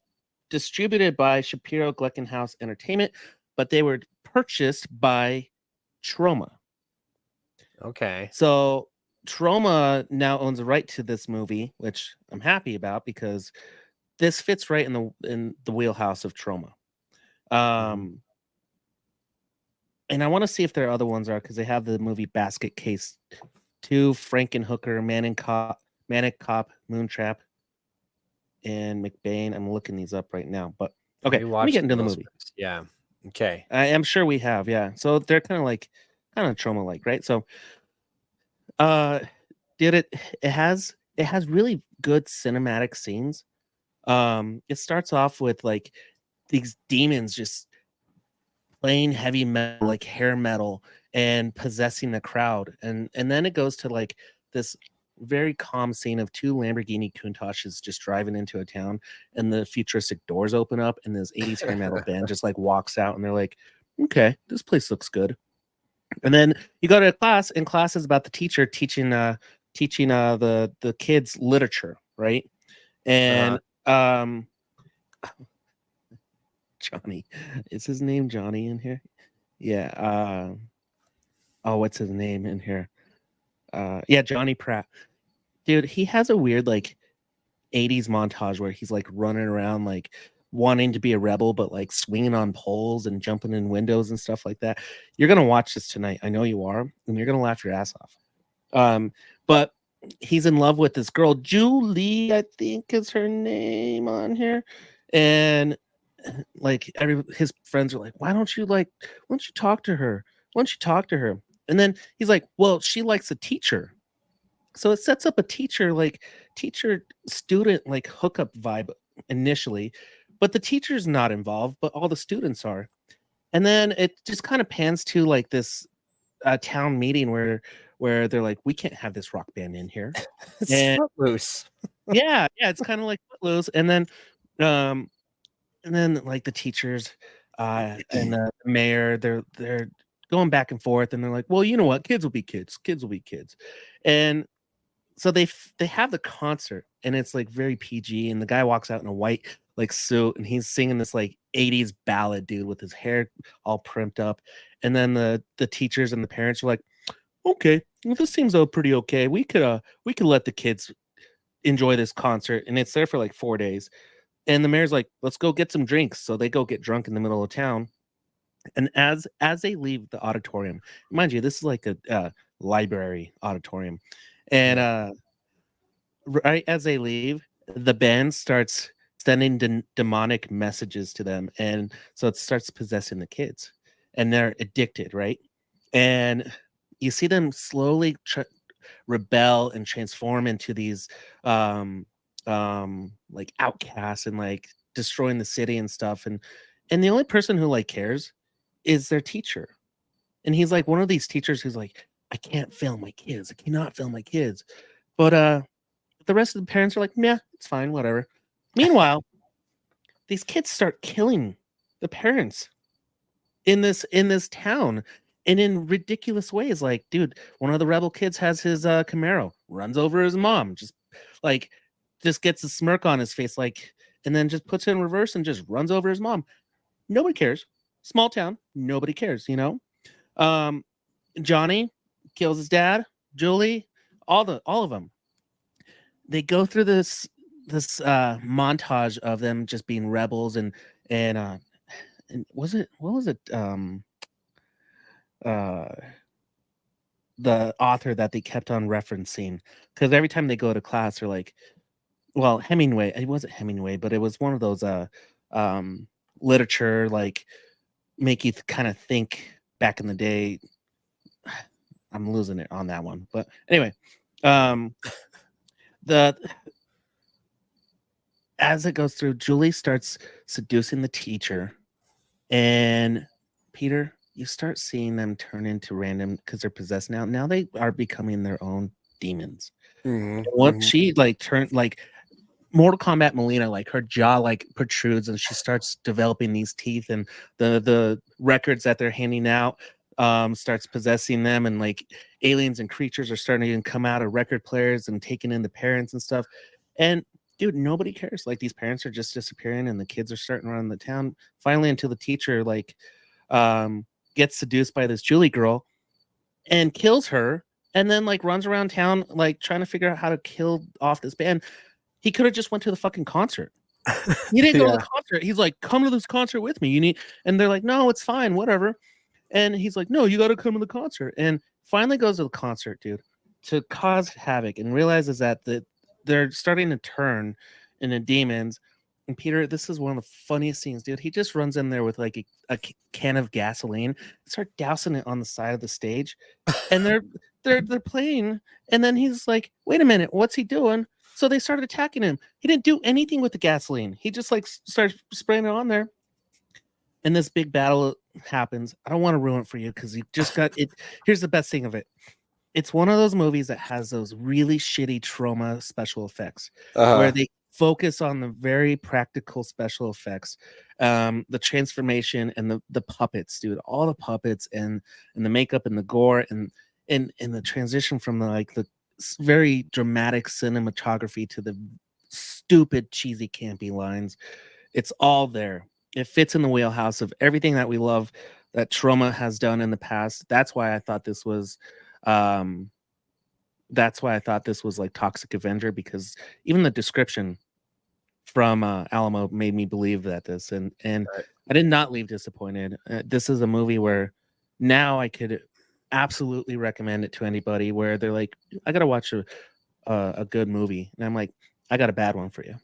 distributed by Shapiro Gleckenhaus Entertainment, but they were purchased by Troma. Okay. So Troma now owns the right to this movie, which I'm happy about because this fits right in the wheelhouse of Troma. And I want to see if there are other ones are, because they have the movie Basket Case 2, Frankenhooker, Manic Cop, Moontrap, and McBain. I'm looking these up right now, but okay, let me get into the movie. Yeah. Okay. I am sure we have, yeah. So they're kind of Troma like, right? So it has really good cinematic scenes. It starts off with like these demons just playing heavy metal, like hair metal, and possessing the crowd, and then it goes to like this very calm scene of two Lamborghini Countachs just driving into a town, and the futuristic doors open up, and this 80s hair metal band just like walks out, and they're like, okay, this place looks good. And then you go to class, and class is about the teacher teaching the kids literature, right? And Johnny, is his name Johnny in here? Yeah. What's his name in here? Yeah, Johnny Pratt. Dude, he has a weird like 80s montage where he's like running around like wanting to be a rebel, but like swinging on poles and jumping in windows and stuff like that. You're gonna watch this tonight. I know you are, and you're gonna laugh your ass off. But he's in love with this girl, Julie, I think is her name on here, and like his friends are like, why don't you talk to her? And then he's like, well, she likes a teacher. So it sets up a teacher student like hookup vibe initially, but the teacher's not involved, but all the students are. And then it just kind of pans to like this town meeting where where they're like, we can't have this rock band in here. It's And Footloose. yeah, it's kind of like Footloose. Um, and then like the teachers and the mayor, they're going back and forth, and they're like, well, you know what, kids will be kids, and so they have the concert, and it's like very PG, and the guy walks out in a white like suit, and he's singing this like 80s ballad, dude, with his hair all primped up, and then the teachers and the parents are like, okay, well, this seems pretty okay. We could let the kids enjoy this concert, and it's there for like 4 days. And the mayor's like, let's go get some drinks. So they go get drunk in the middle of town. And as they leave the auditorium, mind you, this is like a library auditorium. And right as they leave, the band starts sending demonic messages to them. And so it starts possessing the kids. And they're addicted, right? And you see them slowly rebel and transform into these like outcasts and like destroying the city and stuff, and the only person who like cares is their teacher. And he's like one of these teachers who's like, I can't fail my kids, I cannot fail my kids. But the rest of the parents are like, yeah, it's fine, whatever. Meanwhile, these kids start killing the parents in this town, and in ridiculous ways. Like, dude, one of the rebel kids has his Camaro, runs over his mom, just gets a smirk on his face, like, and then just puts it in reverse and just runs over his mom. Nobody cares. Small town, nobody cares, you know. Johnny kills his dad, Julie, all of them. They go through this montage of them just being rebels, and what was it the author that they kept on referencing, because every time they go to class they're like, well, Hemingway, it wasn't Hemingway, but it was one of those literature, like, make you kind of think back in the day. I'm losing it on that one, but anyway, as it goes through, Julie starts seducing the teacher, and Peter, you start seeing them turn into random, because they're possessed now. Now they are becoming their own demons. What she like turned like Mortal Kombat Melina, like her jaw like protrudes, and she starts developing these teeth, and the records that they're handing out starts possessing them, and like aliens and creatures are starting to come out of record players and taking in the parents and stuff. And dude, nobody cares. Like, these parents are just disappearing, and the kids are starting around the town. Finally, until the teacher like gets seduced by this Julie girl and kills her, and then like runs around town like trying to figure out how to kill off this band. He could have just went to the fucking concert. He didn't go to the concert. He's like, come to this concert with me. You need, and they're like, no, it's fine, whatever. And he's like, no, you got to come to the concert. And finally goes to the concert, dude, to cause havoc, and realizes that they're starting to turn into demons. And Peter, this is one of the funniest scenes, dude. He just runs in there with like a can of gasoline, start dousing it on the side of the stage, and they're playing. And then he's like, wait a minute, what's he doing? So they started attacking him. He didn't do anything with the gasoline. He just like started spraying it on there. And this big battle happens. I don't want to ruin it for you, because you just got it. Here's the best thing of it. It's one of those movies that has those really shitty trauma special effects, where they focus on the very practical special effects, the transformation, and the puppets, dude. All the puppets and the makeup and the gore and the transition from the very dramatic cinematography to the stupid, cheesy, campy lines. It's all there. It fits in the wheelhouse of everything that we love, that Troma has done in the past. That's why I thought this was like Toxic Avenger, because even the description from Alamo made me believe that this, and right. I did not leave disappointed. This is a movie where now I could absolutely recommend it to anybody, where they're like, I gotta watch a good movie, and I'm like, I got a bad one for you,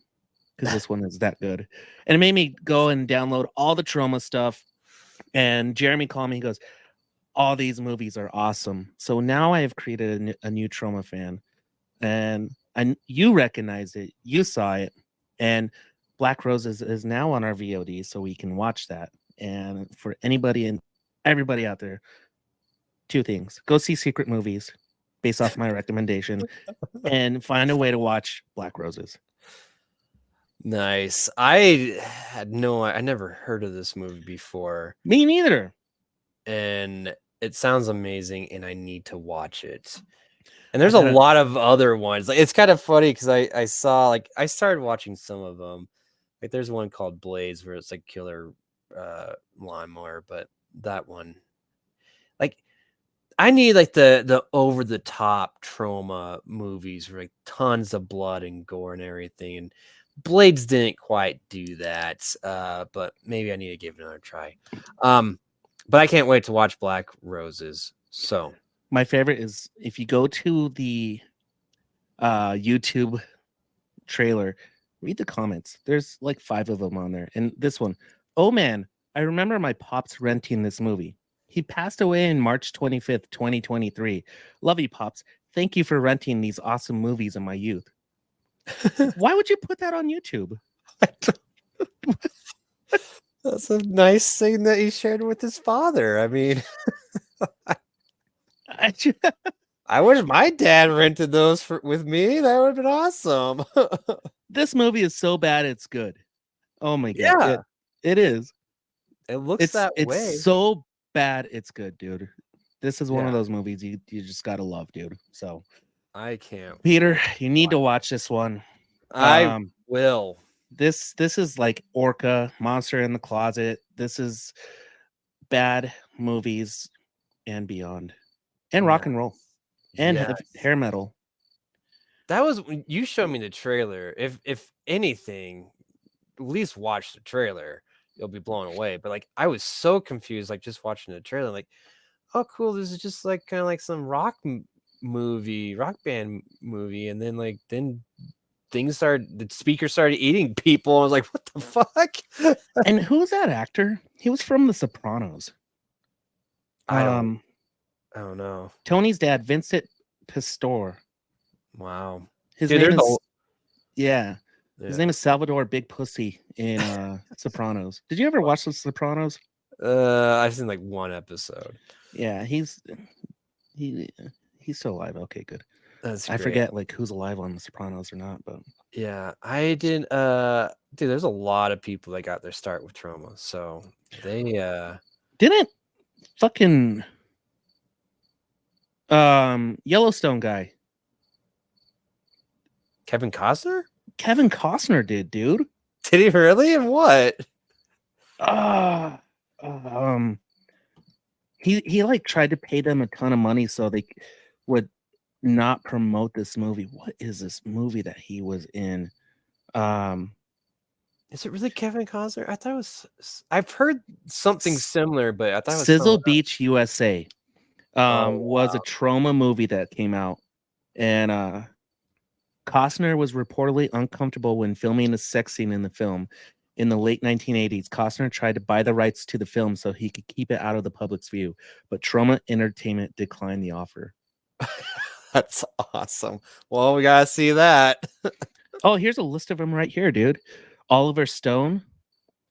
because this one is that good. And it made me go and download all the Troma stuff. And Jeremy called me, he goes, all these movies are awesome. So now I have created a new Troma fan, and you recognize it, you saw it, and Black Roses is now on our VOD, so we can watch that. And for anybody and everybody out there, two things: go see Secret Movies, based off my recommendation, and find a way to watch Black Roses. Nice. I never heard of this movie before, Me neither. and it sounds amazing, and I need to watch it. And there's I a gotta- lot of other ones. Like, it's kind of funny because I saw, like, I started watching some of them. Like, there's one called Blaze where it's like killer lawnmower, but that one, like, I need like the over the top trauma movies where like tons of blood and gore and everything. And Blades didn't quite do that, but maybe I need to give it another try. But I can't wait to watch Black Roses. So My favorite is if you go to the YouTube trailer, read the comments. There's like 5 of them on there. And this one, oh man, I remember my pops renting this movie. He passed away on March 25th, 2023. Love you, Pops. Thank you for renting these awesome movies in my youth. Why would you put that on YouTube? that's a nice thing that he shared with his father. I mean, I wish my dad rented those with me. That would have been awesome. This movie is so bad it's good. Oh my god. Yeah. It is. It looks that It's way. so bad it's good, dude. This is one of Yeah. those movies you just gotta love, dude. So I can't. Peter, you need to watch this one. I will. This is like Orca, Monster in the Closet. This is bad movies and beyond. And rock and roll. And Yes. hair metal. That was when you showed me the trailer. If anything, at least watch the trailer. You'll be blown away. But like, I was so confused, like just watching the trailer, like, oh cool, this is just like kind of like some rock band movie, and then the speaker started eating people. I was like, what the fuck? And who's that actor? He was from The Sopranos. I don't know. Tony's dad, Vincent Pastore. Wow. His Dude, name there's is Yeah. His name is Salvador Big Pussy in Sopranos. Did you ever watch The Sopranos? I've seen like one episode. Yeah, he's still alive. Okay, good. That's I great. forget like who's alive on The Sopranos or not, but Yeah, I didn't. Dude, there's a lot of people that got their start with trauma, so they didn't fucking Yellowstone guy Kevin Costner? Kevin Costner did, dude. Did he really? And what? He like tried to pay them a ton of money so they would not promote this movie. What is this movie that he was in? Is it really Kevin Costner? I thought it was. I've heard something similar, but I thought it was Sizzle someone else. Beach, USA. Was a wow. trauma movie that came out, and Costner was reportedly uncomfortable when filming a sex scene in the film. In the late 1980s, Costner tried to buy the rights to the film so he could keep it out of the public's view, but Trauma Entertainment declined the offer. That's awesome. Well, we gotta see that. Oh, here's a list of them right here, dude. Oliver Stone,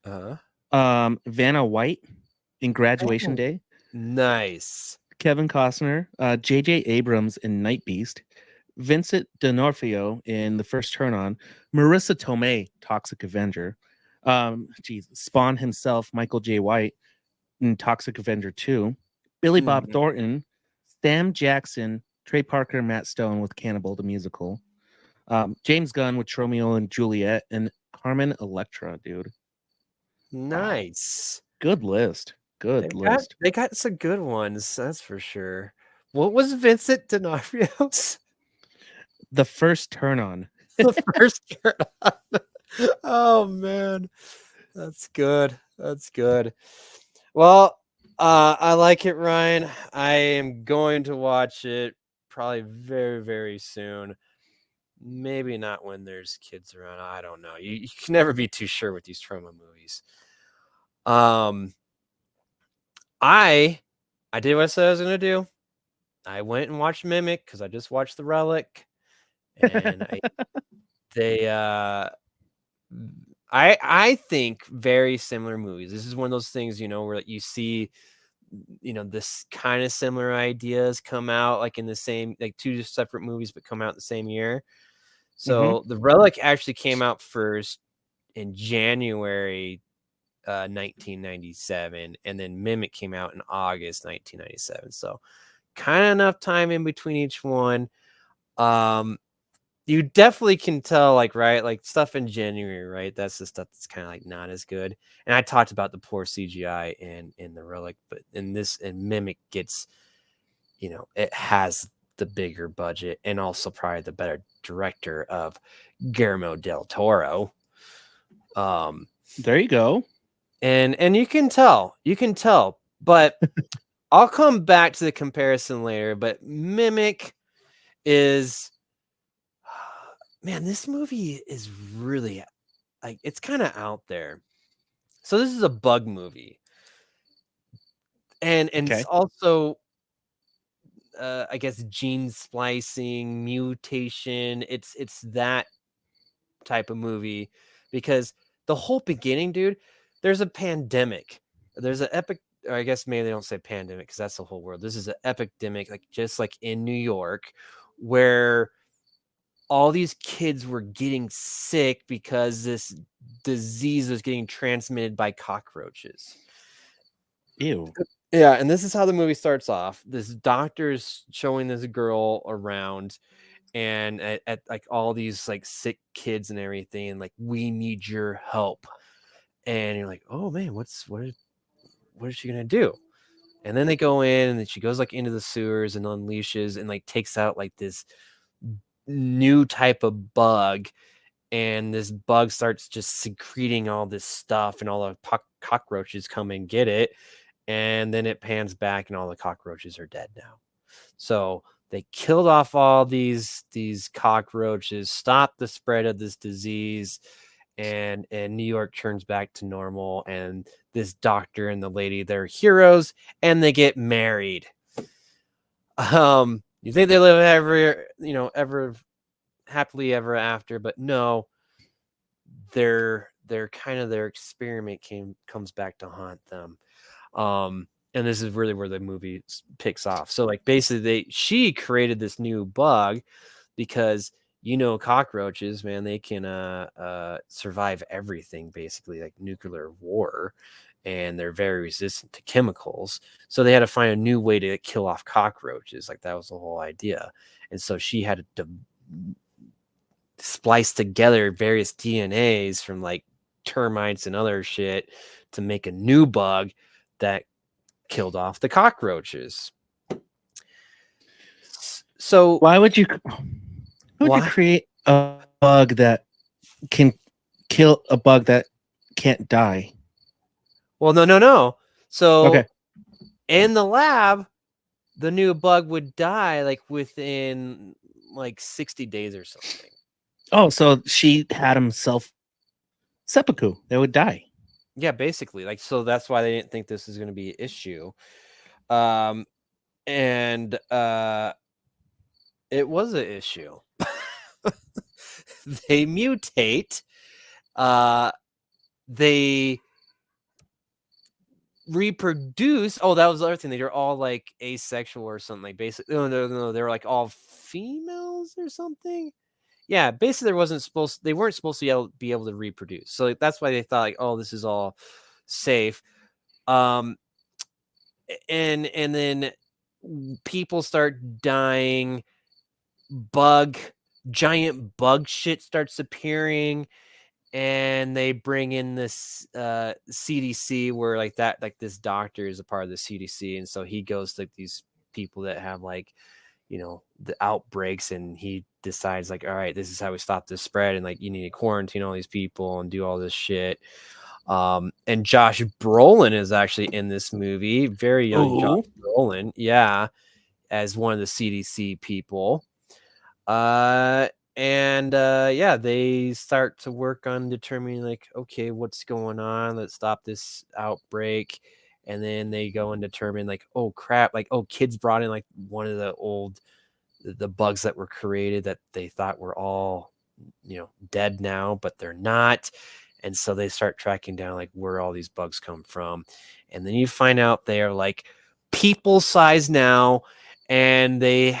Vanna White in Graduation Day, Nice. Kevin Costner, J.J. Abrams in Night Beast, Vincent D'Onofrio in The First Turn On, Marissa Tomei, Toxic Avenger, Spawn himself, Michael J. White in Toxic Avenger 2, Billy Bob Thornton, Sam Jackson, Trey Parker, Matt Stone with Cannibal the Musical, James Gunn with Romeo and Juliet, and Carmen Electra, dude. Nice. Good list. Good list. They got some good ones, that's for sure. What was Vincent D'Onofrio's? The First Turn On. The First Turn On. Oh man, that's good. That's good. Well, I like it, Ryan. I am going to watch it probably very, very soon. Maybe not when there's kids around. I don't know. You can never be too sure with these trauma movies. I did what I said I was gonna do. I went and watched Mimic because I just watched the Relic, and I think very similar movies. This is one of those things, where you see this kind of similar ideas come out like in the same, like two separate movies, but come out the same year. So the Relic actually came out first in January 1997, and then Mimic came out in August 1997. So kind of enough time in between each one. You definitely can tell, like, right, like stuff in January, right? That's the stuff that's kind of like not as good. And I talked about the poor CGI in the Relic, but in this, and Mimic gets, it has the bigger budget and also probably the better director of Guillermo del Toro. There you go. And you can tell, but I'll come back to the comparison later. But Mimic is, man, this movie is really, like, it's kind of out there. So this is a bug movie, and Okay. it's also, I guess, gene splicing, mutation. It's that type of movie, because the whole beginning, dude, there's a pandemic. There's an epic, or I guess maybe they don't say pandemic because that's the whole world. This is an epidemic, like just like in New York, where all these kids were getting sick because this disease was getting transmitted by cockroaches. Ew. Yeah, and this is how the movie starts off. This doctor's showing this girl around, and at like all these like sick kids and everything, and like, we need your help. And you're like, oh man, what is she gonna do? And then they go in, and then she goes like into the sewers and unleashes and like takes out like this new type of bug, and this bug starts just secreting all this stuff, and all the cockroaches come and get it. And then it pans back, and all the cockroaches are dead now. So they killed off all these cockroaches, stopped the spread of this disease, and New York turns back to normal. And this doctor and the lady, they're heroes, and they get married. You think they live ever happily ever after, but no, their kind of their experiment comes back to haunt them. And this is really where the movie picks off. So like basically she created this new bug because, cockroaches, man, they can survive everything, basically, like nuclear war, and they're very resistant to chemicals. So they had to find a new way to kill off cockroaches. Like, that was the whole idea. And so she had to splice together various DNAs from like termites and other shit to make a new bug that killed off the cockroaches. So Why would you create a bug that can kill a bug that can't die? Well, no. So Okay. in the lab, the new bug would die like within like 60 days or something. Oh, so she had him seppuku. They would die. Yeah, basically. Like, so that's why they didn't think this is going to be an issue. And it was an issue. They mutate. They reproduce. Oh, that was the other thing. They were all like asexual or something. Like, basically, no, they were like all females or something. Yeah, basically, they weren't supposed to be able to reproduce. So like, that's why they thought like, oh, this is all safe. And then people start dying. Giant bug shit starts appearing, and they bring in this CDC, where like this doctor is a part of the CDC, and so he goes to these people that have like, the outbreaks, and he decides like, all right, this is how we stop this spread, and like, you need to quarantine all these people and do all this shit. And Josh Brolin is actually in this movie, very young Josh Brolin, yeah, as one of the CDC people. They start to work on determining like, okay, what's going on? Let's stop this outbreak. And then they go and determine like, oh crap, like, oh, kids brought in like one of the bugs that were created that they thought were all, dead now, but they're not. And so they start tracking down like where all these bugs come from. and then you find out they are like people size now, and they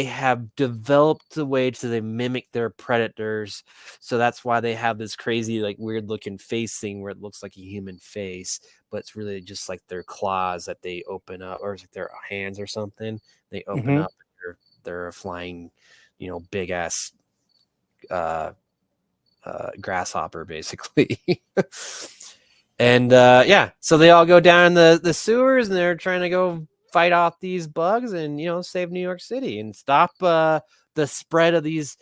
have developed the way to they mimic their predators. So that's why they have this crazy, like, weird looking face thing where it looks like a human face, but it's really just like their claws that they open up, or it's like their hands or something. They open up, they're flying, big ass grasshopper, basically. And so they all go down in the sewers, and they're trying to go fight off these bugs and save New York City and stop the spread of these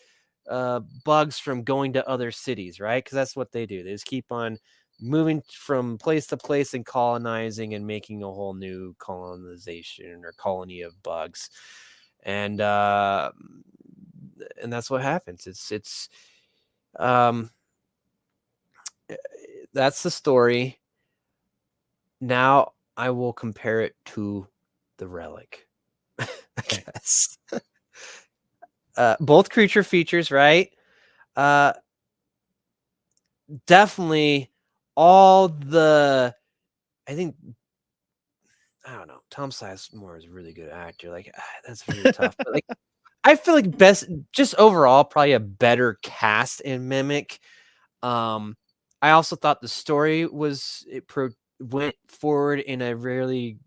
bugs from going to other cities, right? Because that's what they do. They just keep on moving from place to place and colonizing and making a whole new colonization or colony of bugs. And that's what happens. It's that's the story. Now I will compare it to the Relic, I guess. Both creature features, right? Definitely all the, I don't know, Tom Sizemore is a really good actor. Like, that's really tough. But like, I feel like just overall, probably a better cast in Mimic. I also thought the story went forward in a really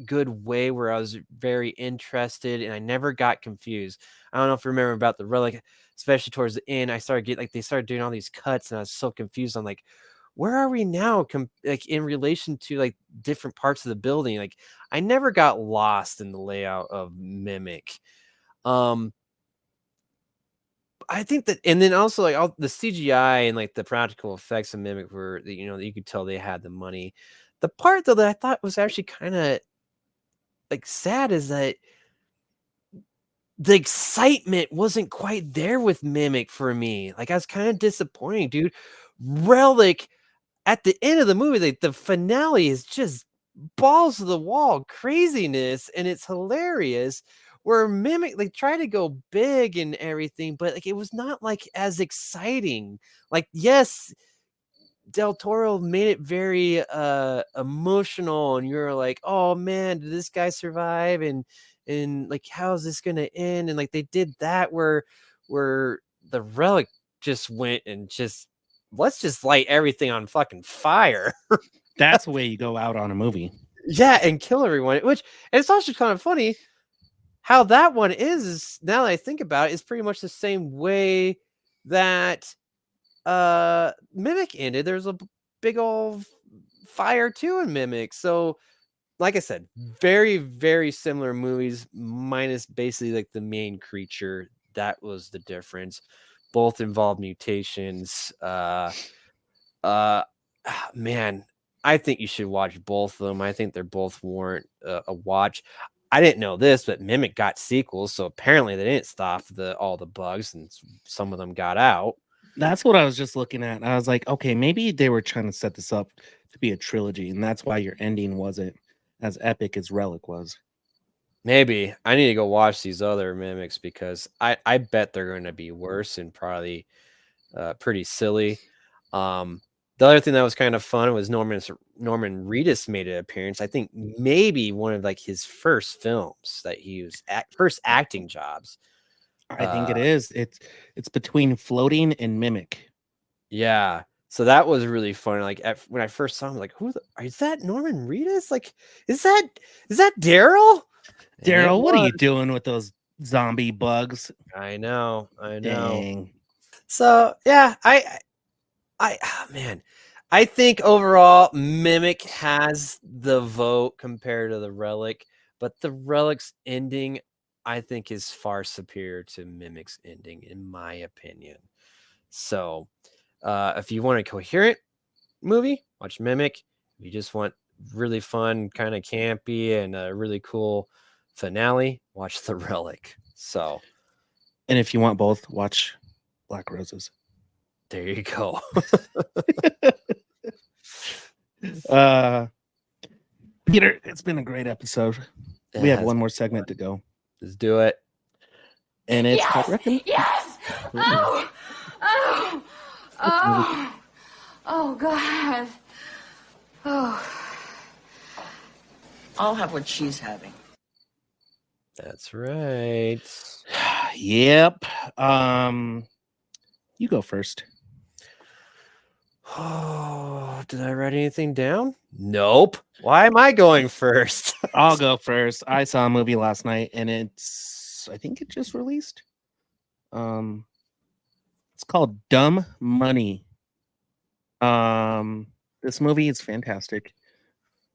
good way where I was very interested and I never got confused. I don't know if you remember about the Relic, especially towards the end. I started getting they started doing all these cuts, and I was so confused. I'm like, where are we now? Like in relation to like different parts of the building. Like I never got lost in the layout of Mimic. I think that, and then also like all the CGI and like the practical effects of Mimic were, you could tell they had the money. The part though that I thought was actually kind of like sad is that the excitement wasn't quite there with Mimic for me. Like I was kind of disappointed, dude. Relic at the end of the movie, like the finale is just balls to the wall craziness, and it's hilarious. Where Mimic like try to go big and everything, but like it was not like as exciting. Like yes, Del Toro made it very emotional, and you're like, oh man, did this guy survive? And like, how is this gonna end? And like they did that where the Relic just went and just let's just light everything on fucking fire. That's the way you go out on a movie. Yeah, and kill everyone. Which, and it's also kind of funny how that one is now that I think about it, is pretty much the same way that Mimic ended. There's a big old fire too in Mimic. So like I said, very, very similar movies, minus basically like the main creature. That was the difference. Both involve mutations. Man, I think you should watch both of them. I think they're both warrant a watch. I didn't know this, but Mimic got sequels, so apparently they didn't stop all the bugs, and some of them got out. That's what I was just looking at. I was like, okay, maybe they were trying to set this up to be a trilogy, and that's why your ending wasn't as epic as Relic was. Maybe I need to go watch these other Mimics because I bet they're going to be worse and probably pretty silly. The other thing that was kind of fun was Norman Reedus made an appearance. I think maybe one of like his first films that he was first acting jobs. I think it is. It's between Floating and Mimic. Yeah. So that was really fun. Like when I first saw him, like, is that Norman Reedus? Like, is that Daryl? Daryl, what are you doing with those zombie bugs? I know. Dang. So yeah, man, I think overall Mimic has the vote compared to the Relic, but the Relic's ending I think is far superior to Mimic's ending, in my opinion. So if you want a coherent movie, watch Mimic. If you just want really fun, kind of campy, and a really cool finale, watch The Relic. So, and if you want both, watch Black Roses. There you go. Peter, it's been a great episode. We have one more segment to go. Let's do it. And it's called Reckon. Yes! Oh! Oh! Oh, God. Oh. I'll have what she's having. That's right. Yep. You go first. Oh, did I write anything down? Nope. Why am I going first? I'll go first. I saw a movie last night, and I think it just released. It's called Dumb Money. This movie is fantastic.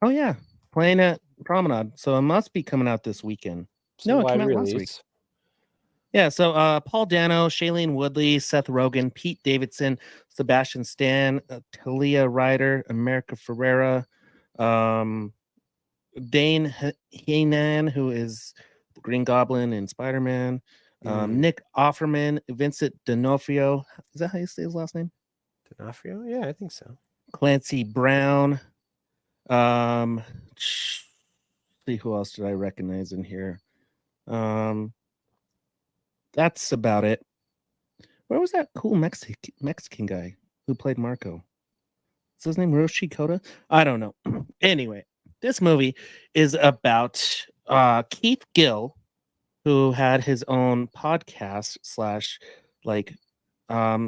Oh yeah, playing at Promenade, so it must be coming out this weekend. No, it came out last week. Yeah, so Paul Dano, Shailene Woodley, Seth Rogen, Pete Davidson, Sebastian Stan, Talia Ryder, America Ferrera, Dane Heyman, who is the Green Goblin and Spider-Man, Nick Offerman, Vincent D'Onofrio. Is that how you say his last name? D'Onofrio? Yeah, I think so. Clancy Brown. See who else did I recognize in here? That's about it. Where was that cool Mexican guy who played Marco? Is his name Roshi Koda? I don't know. Anyway, this movie is about Keith Gill, who had his own podcast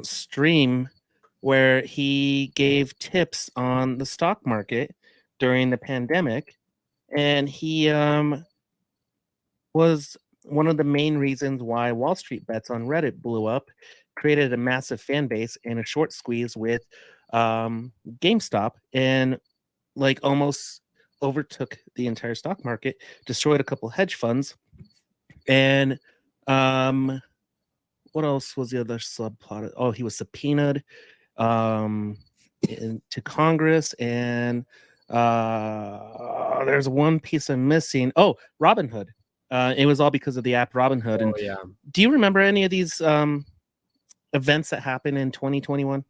/ stream where he gave tips on the stock market during the pandemic, and he was one of the main reasons why Wall Street Bets on Reddit blew up, created a massive fan base, and a short squeeze with GameStop, and almost overtook the entire stock market, destroyed a couple hedge funds, and what else was the other subplot? Oh, he was subpoenaed to Congress, and there's one piece I'm missing. Oh, Robinhood. It was all because of the app Robinhood. And yeah. Do you remember any of these events that happened in 2021?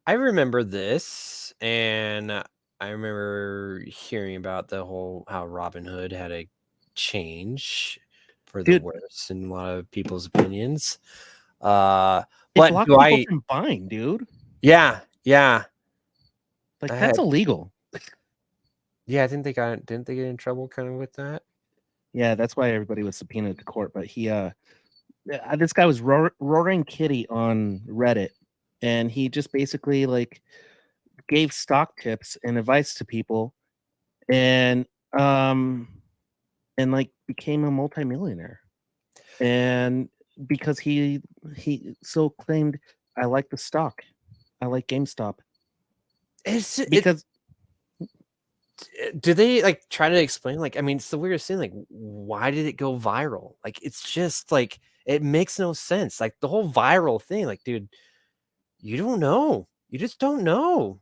I remember this, and I remember hearing about the whole how Robinhood had a change for the worse in a lot of people's opinions. But blocked people from buying, dude. Yeah. That's illegal. Yeah, I think didn't they get in trouble kind of with that? Yeah, that's why everybody was subpoenaed to court. But he this guy was Roaring Kitty on Reddit, and he just basically gave stock tips and advice to people, and became a multimillionaire. And because he so claimed, I like the stock, I like GameStop. Do they try to explain? I mean, it's the weirdest thing. Why did it go viral? It's just it makes no sense. The whole viral thing. Dude, you don't know. You just don't know.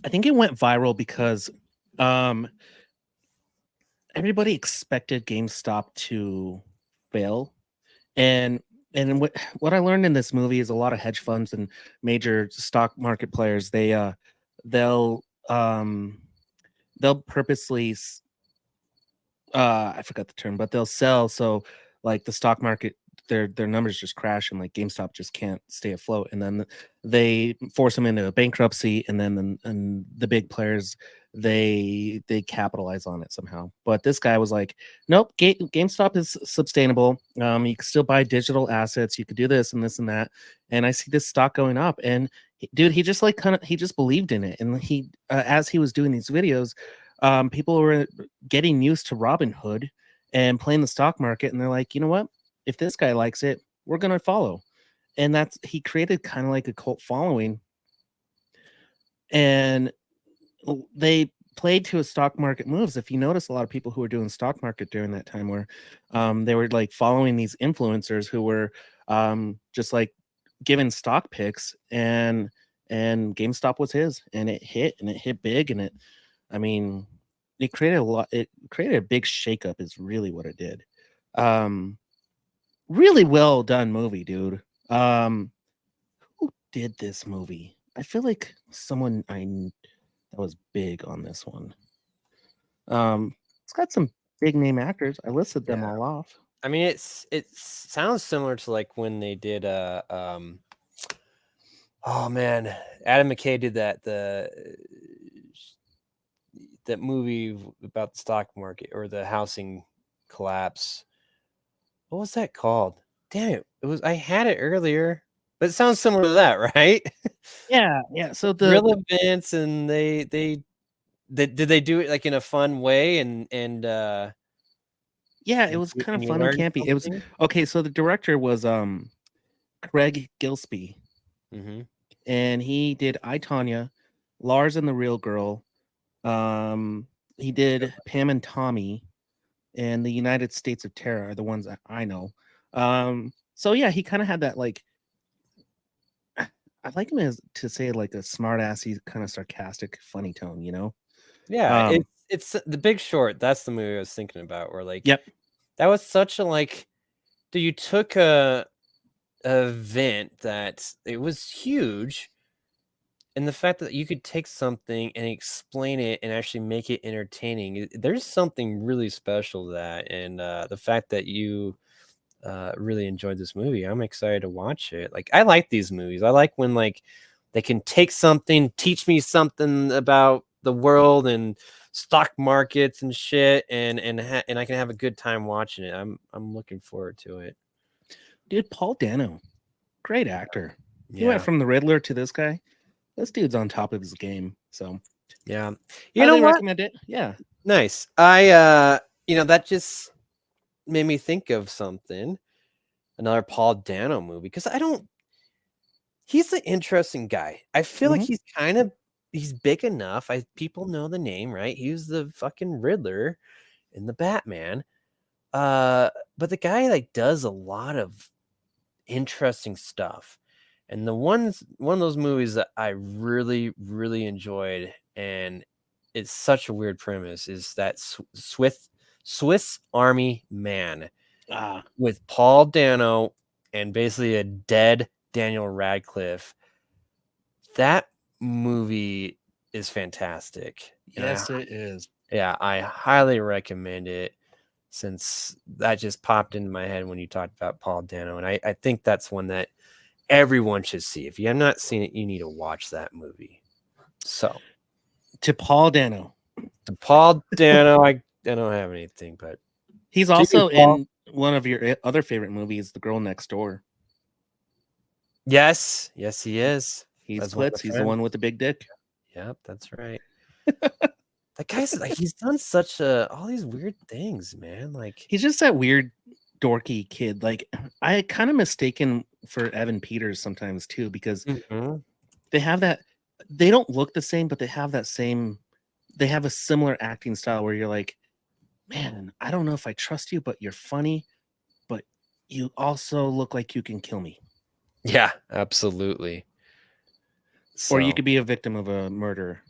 I think it went viral because everybody expected GameStop to fail, and what I learned in this movie is a lot of hedge funds and major stock market players, they'll purposely I forgot the term, but they'll sell so the stock market, their numbers just crash, and GameStop just can't stay afloat, and then they force them into a bankruptcy, and then the big players they capitalize on it somehow. But this guy was like, nope, GameStop is sustainable. You can still buy digital assets. You could do this and this and that, and I see this stock going up. And dude, he just he just believed in it, and he as he was doing these videos, people were getting used to Robinhood and playing the stock market, and they're like, you know what? If this guy likes it, we're gonna follow. And he created kind of a cult following, and they played to his stock market moves. If you notice, a lot of people who were doing stock market during that time were they were following these influencers who were just giving stock picks, and GameStop was his, and it hit big, and it created a big shakeup is really what it did. Really well done movie, dude. Who did this movie? I feel like someone that was big on this one. It's got some big name actors. I listed them all off. I mean, it sounds similar to when they did oh man, Adam McKay did that the that movie about the stock market or the housing collapse. What was that called? Damn it! I had it earlier, but it sounds similar to that, right? Yeah, yeah. So the Real events, and they did they do it like in a fun way, and yeah, it was kind of you fun and learn campy. It was something? okay. So the director was Craig Gillespie, Mhm. and he did I, Tonya, Lars and the Real Girl. He did Pam and Tommy, and the United States of Terror are the ones that I know. So yeah, he kind of had that like. I like him as to say like a smart assy kind of sarcastic, funny tone, you know? Yeah, Um, it's The Big Short. That's the movie I was thinking about. Where like, Yep. that was such a like, dude, you took a event that it was huge, and the fact that you could take something and explain it and actually make it entertaining. There's something really special to that, and the fact that you really enjoyed this movie, I'm excited to watch it. Like, I like these movies. I like when like they can take something, teach me something about the world and stock markets and shit, and I can have a good time watching it. I'm looking forward to it. Dude, Paul Dano, great actor. He Yeah, went from the Riddler to this guy. This dude's on top of his game. So yeah. You know highly what? recommend it. Yeah. Nice. That just made me think of something. Another Paul Dano movie, because he's an interesting guy. I feel like he's big enough. People know the name, right? He was the fucking Riddler in the Batman. But the guy like does a lot of interesting stuff. And one of those movies that I really, really enjoyed, and it's such a weird premise, is that Swiss Army Man with Paul Dano and basically a dead Daniel Radcliffe. That movie is fantastic. Yes, it is. Yeah, I highly recommend it, since that just popped into my head when you talked about Paul Dano. And I think that's one that everyone should see. If you have not seen it, you need to watch that movie. So, To Paul Dano. I don't have anything, but He's also in one of your other favorite movies, The Girl Next Door. yes, he is. He's That's one of Klitz. the He's the friends. one with the big dick. Yep, that's right. That guy's like, he's done such all these weird things, man. Like, He's just that weird, dorky kid. Like, I kind of mistaken for Evan Peters sometimes too, because they have that. They don't look the same, but they have that same. They have a similar acting style where you're like, man, I don't know if I trust you, but you're funny, but you also look like you can kill me. yeah, absolutely. Or you could be a victim of a murder,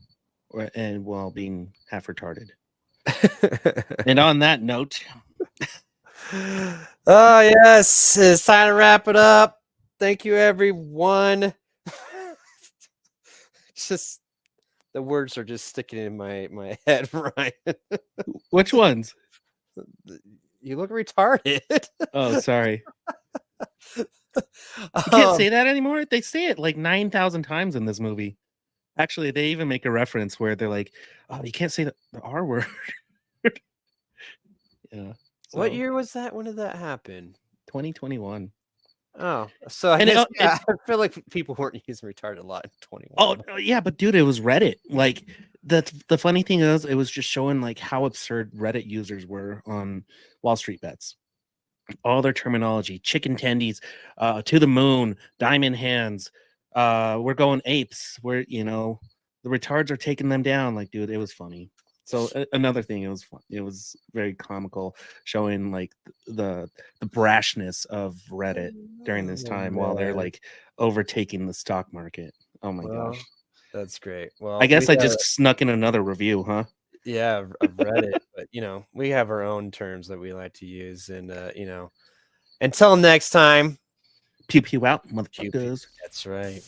and while being half retarded. And on that note, oh yes, it's time to wrap it up. Thank you, everyone. Just the words are just sticking in my head, Ryan. which ones? You look retarded. Oh, sorry. You can't say that anymore. They say it like 9,000 times in this movie. Actually, they even make a reference where they're like, "Oh, you can't say the R word." Yeah. What year was that? When did that happen? 2021. Oh, so I feel like people weren't using retarded a lot in 21. Oh, yeah, but dude, it was Reddit. Like the funny thing is, it was just showing like how absurd Reddit users were on Wall Street Bets. All their terminology, chicken tendies, to the moon, diamond hands, we're going apes, where the retards are taking them down. Like, dude, it was funny. So another thing, it was fun. It was very comical, showing like the brashness of Reddit during this time while they're like overtaking the stock market. Oh my gosh, that's great. Well, I guess I just snuck in another review, huh? Yeah, I've read it, but we have our own terms that we like to use, and until next time, pew pew out, pew, pew. motherfuckers. That's right.